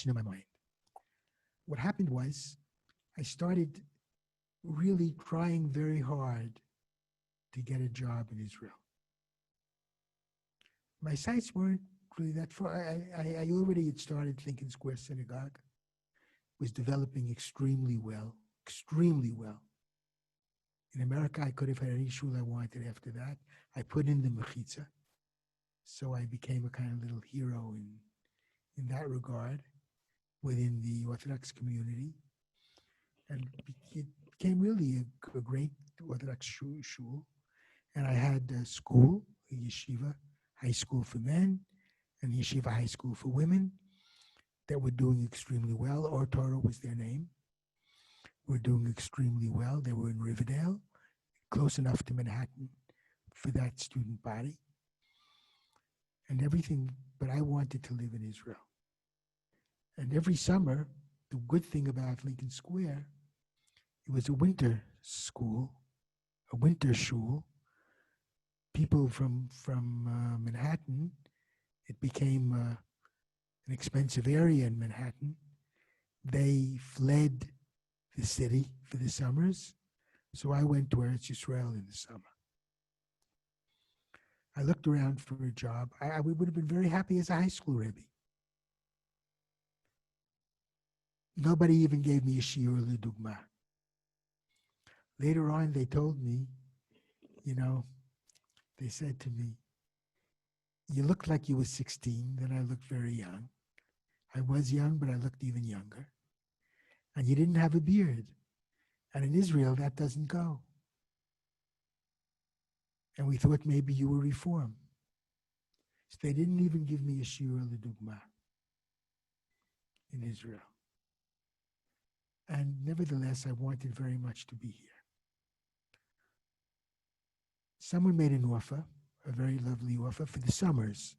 in my mind. What happened was I started really trying very hard to get a job in Israel. My sights weren't really that far. I already had started Lincoln Square Synagogue, was developing extremely well. In America, I could have had any shul I wanted after that. I put in the mechitza, so I became a kind of little hero in that regard within the Orthodox community. And it became really a great Orthodox shul. And I had a school, a yeshiva, high school for men, and yeshiva high school for women that were doing extremely well. Or Torah was their name. Were doing extremely well. They were in Riverdale, close enough to Manhattan for that student body. And everything, but I wanted to live in Israel. And every summer, the good thing about Lincoln Square, it was a winter school, a winter shul. People from Manhattan, it became an expensive area in Manhattan. They fled the city for the summers, so I went to Eretz Yisrael in the summer. I looked around for a job. I would have been very happy as a high school Rebbe. Nobody even gave me a shiur l'dugma. Later on, they told me, they said to me, you looked like you were 16, then I looked very young. I was young, but I looked even younger. And you didn't have a beard. And in Israel, that doesn't go. And we thought maybe you were Reform. So they didn't even give me a shiur l'dugma in Israel. And nevertheless, I wanted very much to be here. Someone made an offer, a very lovely offer for the summers,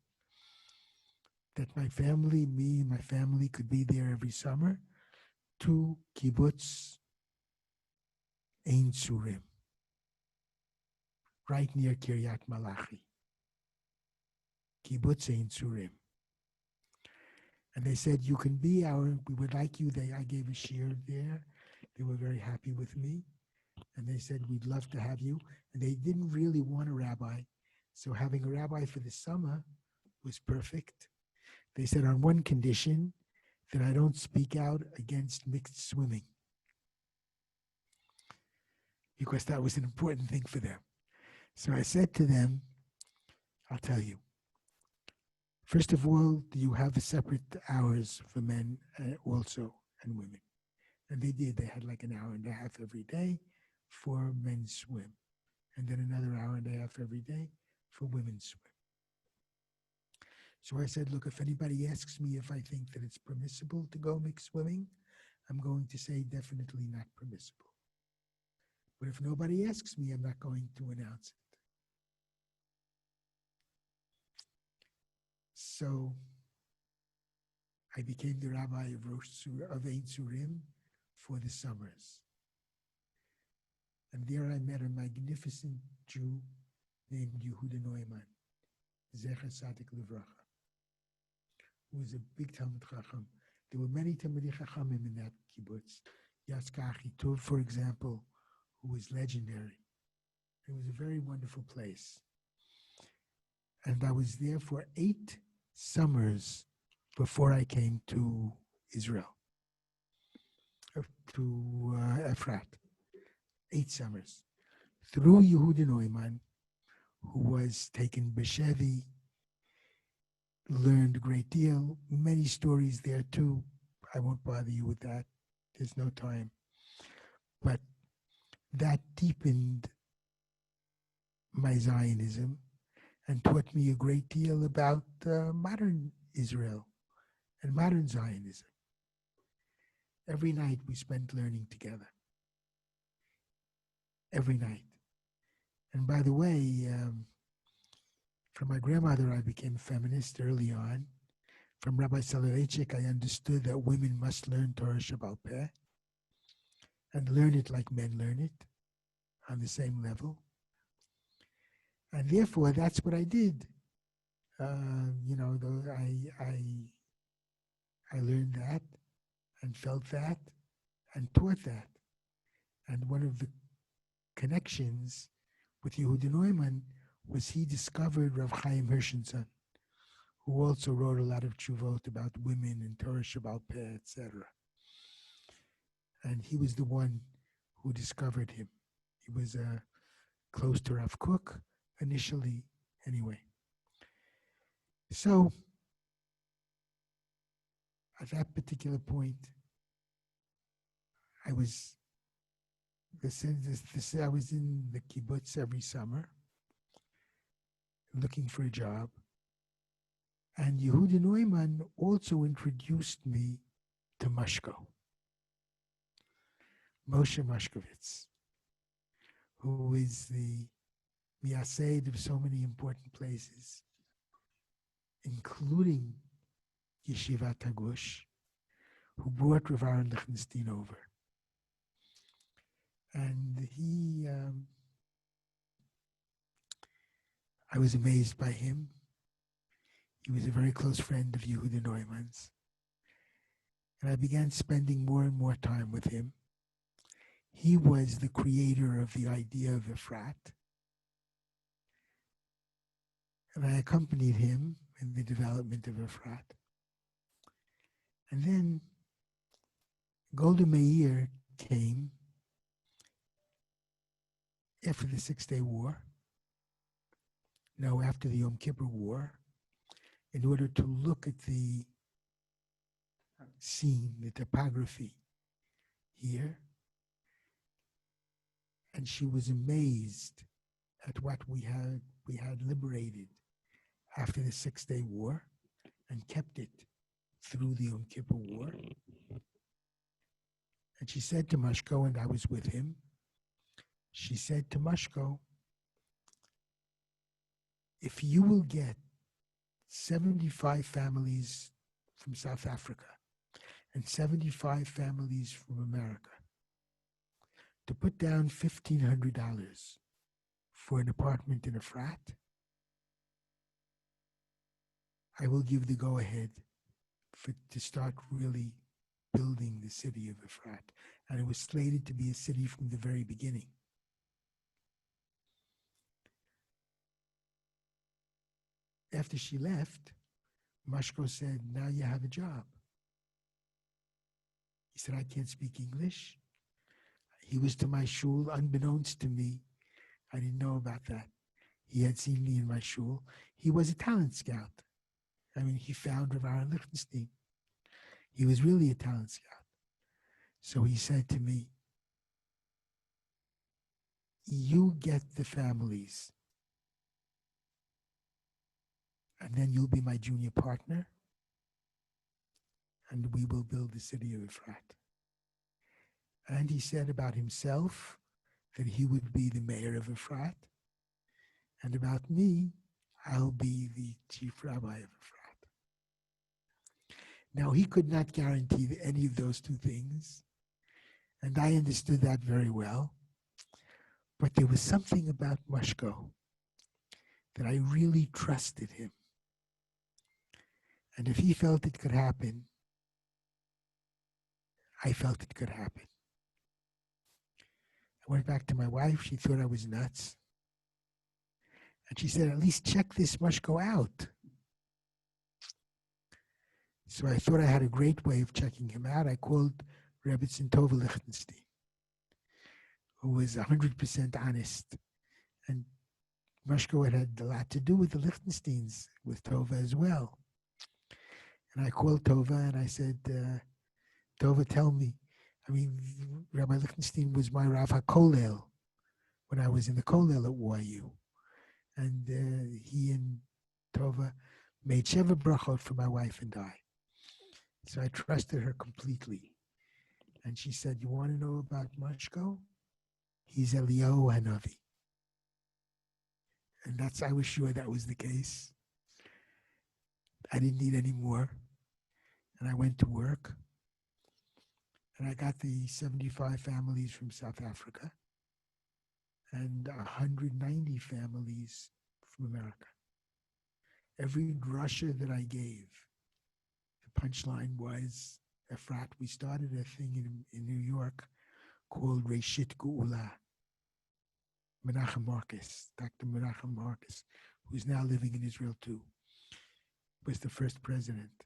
that my family, me and my family could be there every summer to kibbutz Ein Surim, right near Kiryat Malachi. Kibbutz Ein Surim. And they said, you can be we would like you. I gave a shiur there. They were very happy with me. And they said, we'd love to have you. And they didn't really want a rabbi. So having a rabbi for the summer was perfect. They said on one condition, that I don't speak out against mixed swimming. Because that was an important thing for them. So I said to them, I'll tell you. First of all, you have separate hours for men also and women. And they did. They had like an hour and a half every day for men's swim. And then another hour and a half every day for women's swim. So I said, look, if anybody asks me if I think that it's permissible to go mixed swimming, I'm going to say definitely not permissible. But if nobody asks me, I'm not going to announce it. So I became the rabbi of Ein Surim for the summers. And there I met a magnificent Jew named Yehuda Neumann, Zecher Tzadik Livracha, who was a big Talmid Chacham. There were many Talmidei Chachamim in that kibbutz. Yatzka Achitov, for example, who was legendary. It was a very wonderful place. And I was there for 8 summers before I came to Israel, to Efrat. 8 summers. Through Yehuda Neumann, who was taken b'shevi, learned a great deal. Many stories there too. I won't bother you with that. There's no time. But that deepened my Zionism and taught me a great deal about modern Israel and modern Zionism. Every night we spent learning together. Every night. And by the way, from my grandmother, I became a feminist early on. From Rabbi Soloveitchik, I understood that women must learn Torah Shebaal Peh and learn it like men learn it, on the same level. And therefore, that's what I did. I learned that and felt that and taught that. And one of the connections with Yehuda Neumann was he discovered Rav Chaim Hirschenson, who also wrote a lot of tshuvot about women and Torah Shebaal Peh, etc. And he was the one who discovered him. He was close to Rav Kook initially, anyway. So, at that particular point, I was in the kibbutz every summer, looking for a job. And Yehuda Neumann also introduced me to Mashko, Moshe Mashkovitz, who is the miyased of so many important places, including Yeshivat Hagush, who brought Rav Aaron Lichtenstein over. And I was amazed by him. He was a very close friend of Yehuda Neumann's. And I began spending more and more time with him. He was the creator of the idea of Efrat. And I accompanied him in the development of Efrat. And then Golda Meir came after the 6-Day War, after the Yom Kippur War, in order to look at the scene, the topography here. And she was amazed at what we had liberated after the 6-Day War and kept it through the Yom Kippur War. And she said to Mashko, and I was with him, she said to Mashko, if you will get 75 families from South Africa and 75 families from America to put down $1,500 for an apartment in Efrat, I will give the go-ahead to start really building the city of Efrat. And it was slated to be a city from the very beginning. After she left, Mashko said, now you have a job. He said, I can't speak English. He was to my shul, unbeknownst to me. I didn't know about that. He had seen me in my shul. He was a talent scout. I mean, he found Rav Aaron Lichtenstein. He was really a talent scout. So he said to me, you get the families, and then you'll be my junior partner, and we will build the city of Efrat. And he said about himself that he would be the mayor of Efrat, and about me, I'll be the chief rabbi of Efrat. Now, he could not guarantee any of those two things, and I understood that very well. But there was something about Mashko that I really trusted him. And if he felt it could happen, I felt it could happen. I went back to my wife. She thought I was nuts. And she said, at least check this Mashko out. So I thought I had a great way of checking him out. I called Rebbetzin Tova Lichtenstein, who was 100% honest. And Mashko had a lot to do with the Lichtensteins, with Tova as well. And I called Tova and I said, Tova, tell me, I mean, Rabbi Lichtenstein was my Rav HaKolel when I was in the Kolel at YU. And he and Tova made Sheva Brachot for my wife and I. So I trusted her completely. And she said, you want to know about Mashko? He's Eliyahu Hanavi. And I was sure that was the case. I didn't need any more. And I went to work. And I got the 75 families from South Africa and 190 families from America. Every drasha that I gave, the punchline was Efrat. We started a thing in New York called Reshit Geula. Menachem Marcus, Dr. Menachem Marcus, who's now living in Israel too, was the first president.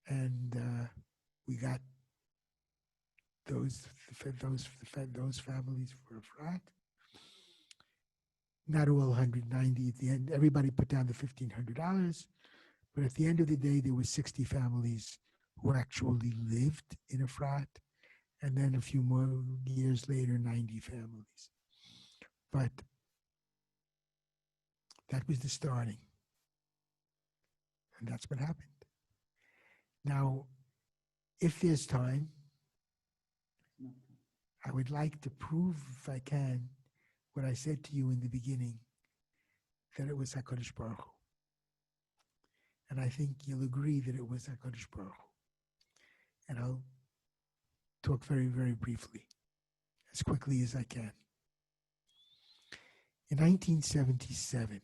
And we got those families for Efrat. Not all 190 at the end. Everybody put down the $1,500, but at the end of the day, there were 60 families who actually lived in Efrat, and then a few more years later, 90 families. But that was the starting, and that's what happened. Now, if there's time, I would like to prove, if I can, what I said to you in the beginning, that it was HaKadosh Baruch Hu. And I think you'll agree that it was HaKadosh Baruch Hu. And I'll talk very, very briefly, as quickly as I can. In 1977,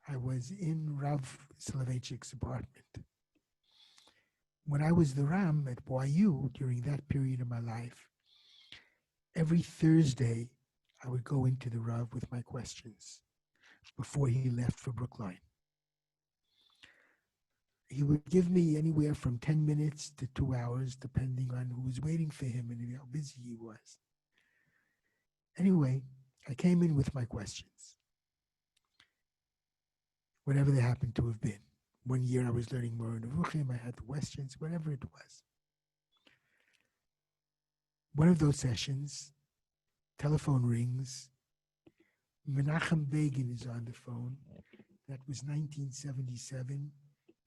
I was in Rav Soloveitchik's apartment. When I was the Ram at YU during that period of my life, every Thursday I would go into the Rav with my questions before he left for Brookline. He would give me anywhere from 10 minutes to 2 hours, depending on who was waiting for him and how busy he was. Anyway, I came in with my questions, whatever they happened to have been. One year I was learning more Nevuchim, I had the questions, whatever it was. One of those sessions, telephone rings. Menachem Begin is on the phone. That was 1977,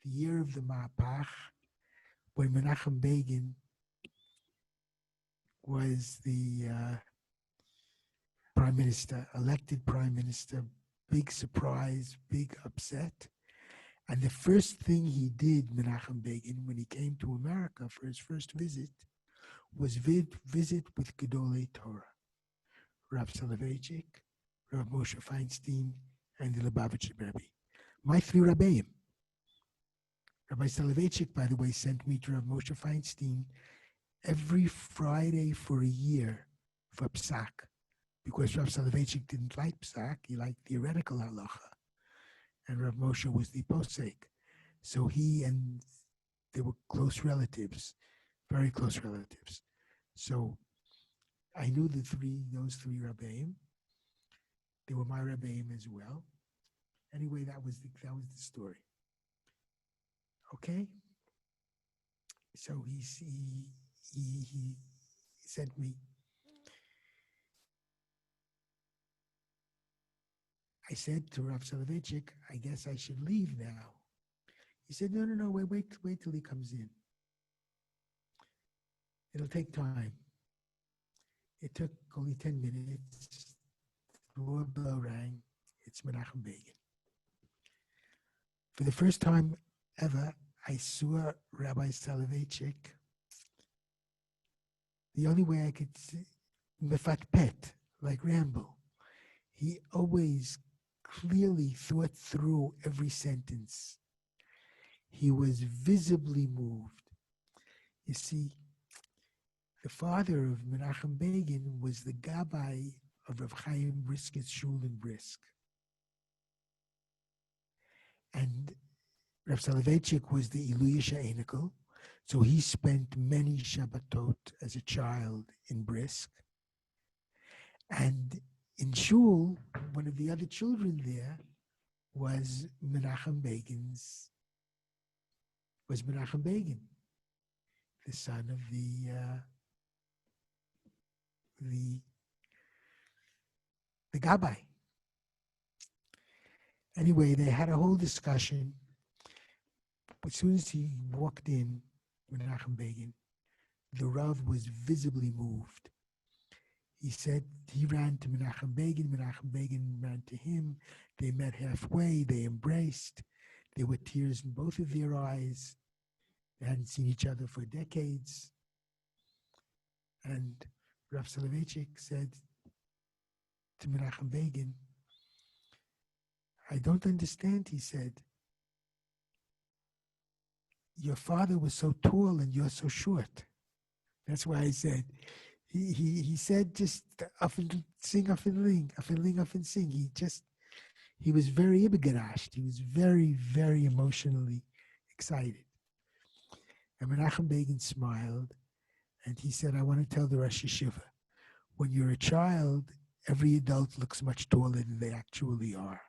the year of the Ma'apach, when Menachem Begin was the prime minister, elected prime minister. Big surprise, big upset. And the first thing he did, Menachem Begin, when he came to America for his first visit, was visit with Gedolei Torah, Rav Soloveitchik, Rav Moshe Feinstein, and the Lubavitcher Rebbe. My three Rabbeim. Rabbi Soloveitchik, by the way, sent me to Rav Moshe Feinstein every Friday for a year for Psak, because Rav Soloveitchik didn't like Psak, he liked theoretical halacha, and Rav Moshe was the posek. So he and they were close relatives, very close relatives. So I knew those three Rabbeim. They were my Rabbeim as well. Anyway, that was the story. Okay. So he sent me. I said to Rav Soloveitchik, I guess I should leave now. He said, no, wait till he comes in. It'll take time. It took only 10 minutes. The doorbell rang. It's Menachem Begin. For the first time ever, I saw Rabbi Soloveitchik. The only way I could see, mefat pet, like Rambo. He always clearly thought through every sentence. He was visibly moved. You see, the father of Menachem Begin was the Gabbai of Rav Chaim Briskett's shul in Brisk. And Rav Soloveitchik was the Iluyah She'enikel, so he spent many Shabbatot as a child in Brisk. And in shul, one of the other children there was Menachem Begin's was Menachem Begin, the son of the Gabbai. Anyway, they had a whole discussion. As soon as he walked in, Menachem Begin, the Rav was visibly moved. He said he ran to Menachem Begin ran to him. They met halfway, they embraced. There were tears in both of their eyes. They hadn't seen each other for decades. And Rav Soloveitchik said to Menachem Begin, I don't understand, he said. Your father was so tall and you're so short. That's why I said, he said just often sing, often sing. He was very ibegarashed. He was very, very emotionally excited. And Menachem Begin smiled and he said, I want to tell the Rosh Yeshiva, when you're a child, every adult looks much taller than they actually are.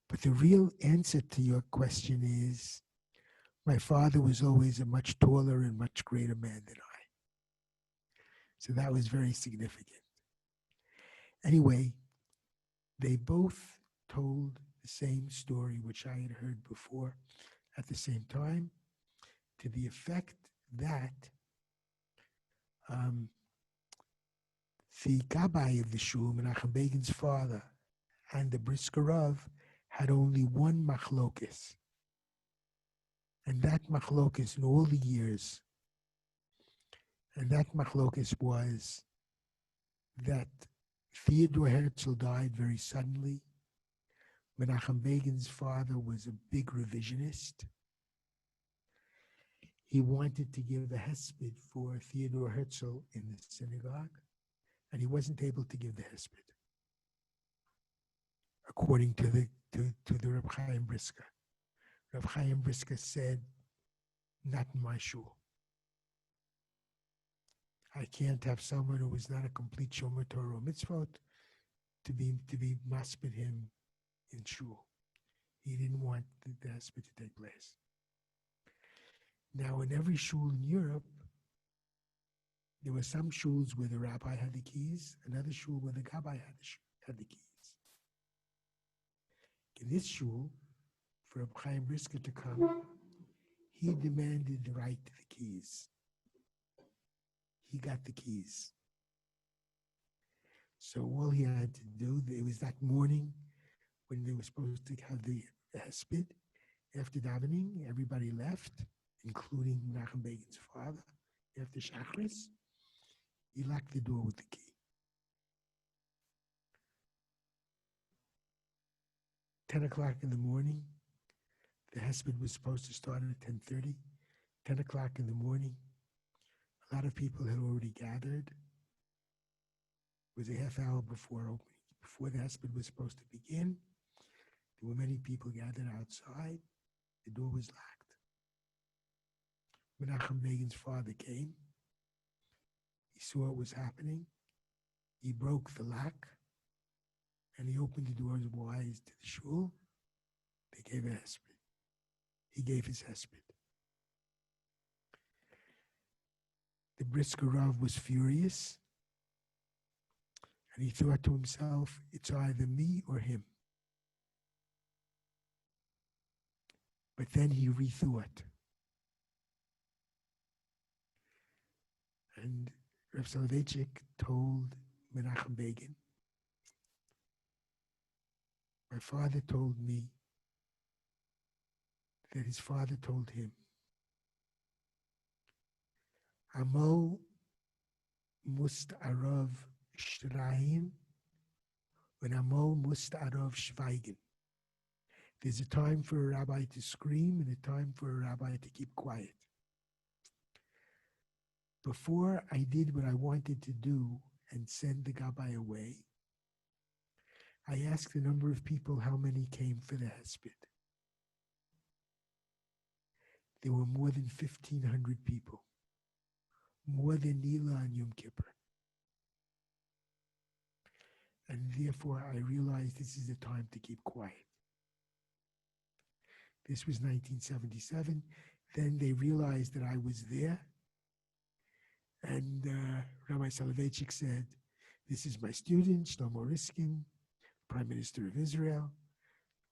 But the real answer to your question is, my father was always a much taller and much greater man than I. So that was very significant. Anyway, they both told the same story, which I had heard before at the same time, to the effect that the Gabbai of the Shul, Menachem Begin's father, and the Brisker Rav had only one machlokes. And that machlokes in all the years, and that machlokes was that Theodor Herzl died very suddenly. Menachem Begin's father was a big revisionist. He wanted to give the hesped for Theodor Herzl in the synagogue, and he wasn't able to give the hesped, according to the Reb Chaim Brisker. Reb Chaim Brisker said, not in my shul. I can't have someone who is not a complete Shomer Torah or mitzvot to be maspid him in shul. He didn't want the hesped to take place. Now, in every shul in Europe, there were some shuls where the rabbi had the keys, another shul where the gabbai had the keys. In this shul, for Reb Chaim Brisker to come, he demanded the right to the keys. He got the keys. So all he had to do, it was that morning when they were supposed to have the hesped. After davening, everybody left, including Menachem Begin's father. After Shachris, he locked the door with the key. 10 o'clock in the morning, the hesped was supposed to start at 10:30. 10 o'clock in the morning, a lot of people had already gathered. It was a half hour before opening, before the hesped was supposed to begin. There were many people gathered outside. The door was locked. Menachem Begin's father came. He saw what was happening. He broke the lock, and he opened the doors wide to the shul. They gave a hesped. He gave his hesped. The Brisker Rav was furious, and he thought to himself, it's either me or him. But then he rethought. And Rav Soloveitchik told Menachem Begin, my father told me that his father told him, Amo musta'arav shrayin, and Amo musta'arav shvaigen. There's a time for a rabbi to scream and a time for a rabbi to keep quiet. Before I did what I wanted to do and send the gabbai away, I asked the number of people how many came for the hesped. There were more than 1,500 people, more than Nila and Yom Kippur. And therefore I realized this is the time to keep quiet. This was 1977. Then they realized that I was there. And Rabbi Soloveitchik said, "This is my student, Shlomo Riskin, Prime Minister of Israel,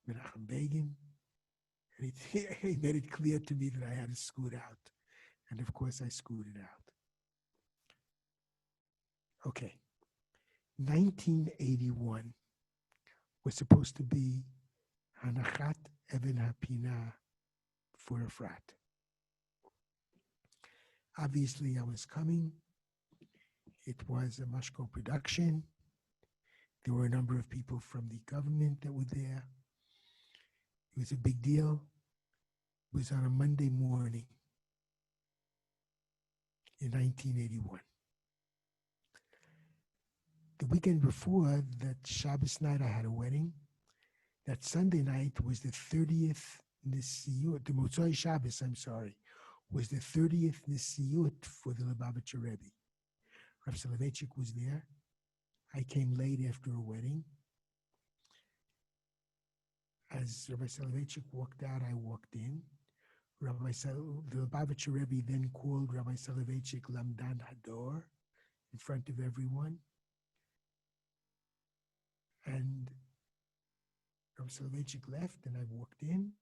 Menachem Begin." And he made it clear to me that I had to scoot out. And of course, I scooted out. Okay. 1981 was supposed to be Hanachat Even HaPinah for Efrat. Obviously, I was coming. It was a Mashko production. There were a number of people from the government that were there. It was a big deal. It was on a Monday morning in 1981. The weekend before, that Shabbos night, I had a wedding. That Sunday night was the 30th Nisiyut, the Motzai Shabbos, was the 30th Nisiyut for the Lubavitcher Rebbe. Rav Soloveitchik was there. I came late after a wedding. As Rabbi Soloveitchik walked out, I walked in. The Lubavitcher Rebbe then called Rabbi Soloveitchik Lamdan Hador in front of everyone. And Rabbi Soloveitchik left, and I walked in.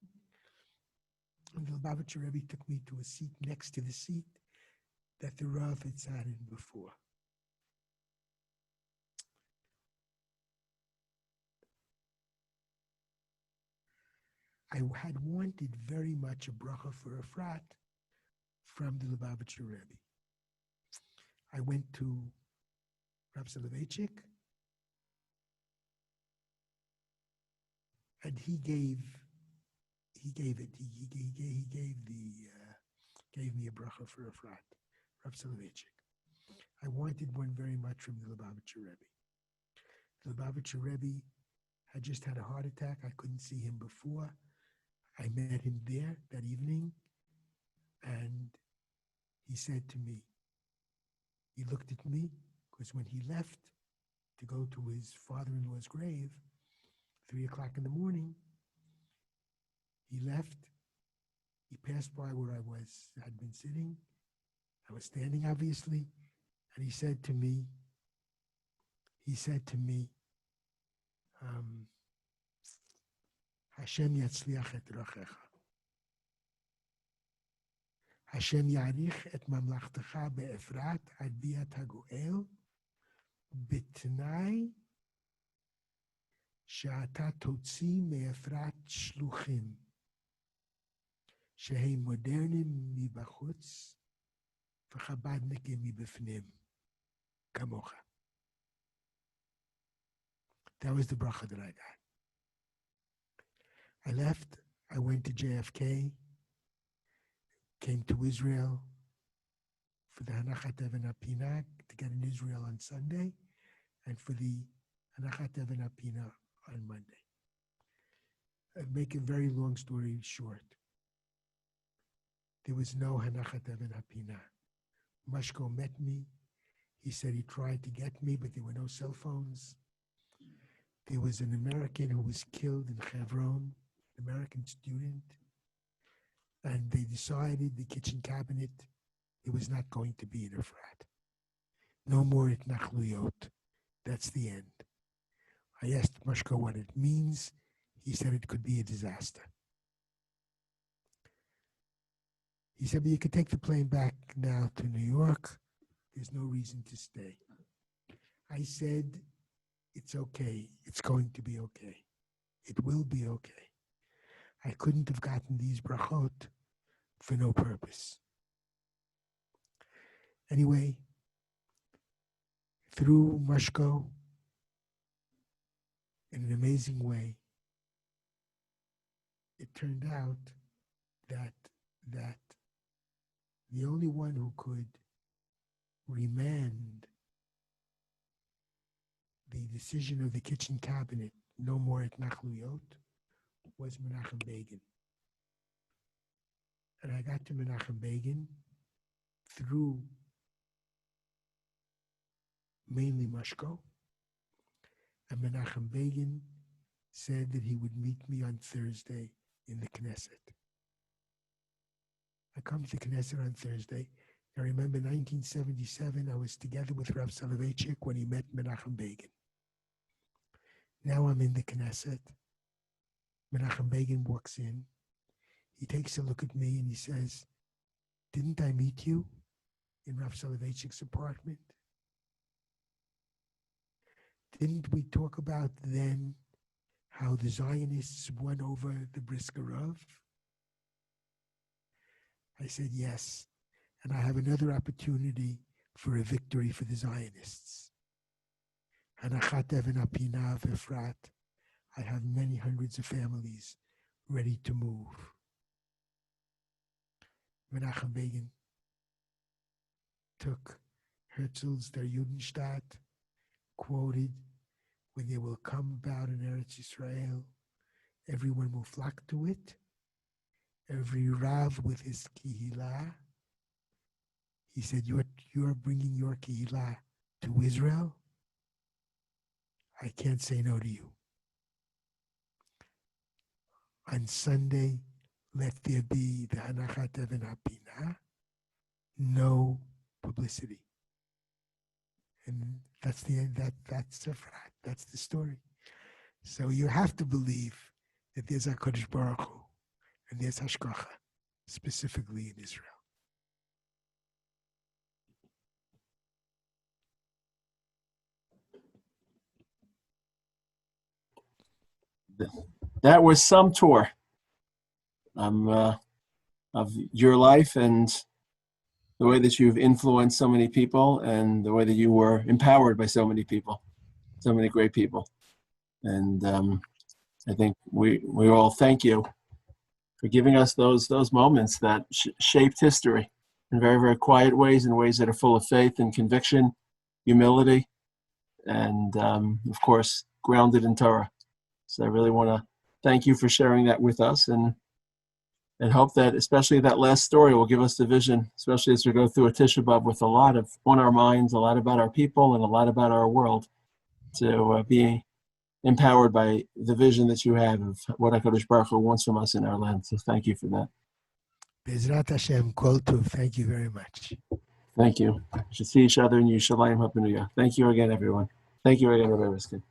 And the Lubavitcher Rebbe took me to a seat next to the seat that the Rav had sat in before. I had wanted very much a bracha for Efrat from the Lubavitcher Rebbe. I went to Rav Soloveitchik, and he gave me a bracha for Efrat, Rav Soloveitchik. I wanted one very much from the Lubavitcher Rebbe. The Lubavitcher Rebbe had just had a heart attack. I couldn't see him before. I met him there that evening, and he said to me, he looked at me, because when he left to go to his father-in-law's grave, 3 o'clock in the morning, he left. He passed by where I had been sitting. I was standing, obviously, and he said to me, Hashem yatzliach et rochecha. Hashem yarich et mamlachtecha be'efrat ad biat hagoel betnai she'ata totzi me'efrat shluchim shehem modernim mibachutz v'chabadnikim mibifnim kamocha. That was the bracha that I got. I left, I went to JFK, came to Israel for the Hanachat Even HaPinah to get in Israel on Sunday, and for the Hanachat Even HaPinah on Monday. I'd make a very long story short. There was no Hanachat Even HaPinah. Mashko met me. He said he tried to get me, but there were no cell phones. There was an American who was killed in Hebron, an American student, and they decided the kitchen cabinet, it was not going to be in Efrat. No more Itnachluyot. That's the end. I asked Mashko what it means. He said it could be a disaster. He said, but you could take the plane back now to New York. There's no reason to stay. I said, it's okay. It's going to be okay. It will be okay. I couldn't have gotten these brachot for no purpose. Anyway, through Mashko, in an amazing way, it turned out that the only one who could remand the decision of the kitchen cabinet, no more at Nachluyot, was Menachem Begin. And I got to Menachem Begin through mainly Mashko. And Menachem Begin said that he would meet me on Thursday in the Knesset. I come to the Knesset on Thursday. I remember 1977, I was together with Rav Soloveitchik when he met Menachem Begin. Now I'm in the Knesset. Menachem Begin walks in. He takes a look at me and he says, "Didn't I meet you in Rav Soloveitchik's apartment? Didn't we talk about then how the Zionists won over the Brisker Rav?" I said, "Yes, and I have another opportunity for a victory for the Zionists. Hanachat Even Apina of Efrat, I have many hundreds of families ready to move." Menachem Begin took Herzl's Der Judenstaat, quoted, "When there will come about in Eretz Yisrael, everyone will flock to it, every Rav with his Kehillah." He said, you're bringing your Kehillah to Israel? I can't say no to you. On Sunday, let there be the Hanachat Even Apina, no publicity. And that's the end. That's Efrat. That's the story. So you have to believe that there's HaKadosh Baruch Hu and there's Hashgacha, specifically in Israel. That was some tour of your life and the way that you've influenced so many people and the way that you were empowered by so many people, so many great people. And I think we all thank you for giving us those moments that shaped history in very, very quiet ways, in ways that are full of faith and conviction, humility, and of course, grounded in Torah. So I really want to thank you for sharing that with us, and hope that especially that last story will give us the vision, especially as we go through a Tisha B'Av with a lot on our minds, a lot about our people, and a lot about our world, to be empowered by the vision that you have of what HaKadosh Baruch Hu wants from us in our land. So thank you for that. Bezrat Hashem, Kol Tov. Thank you very much. Thank you. We should see each other in Yerushalayim HaPenuya. Thank you again, everyone. Thank you again, Rabbi Riskin.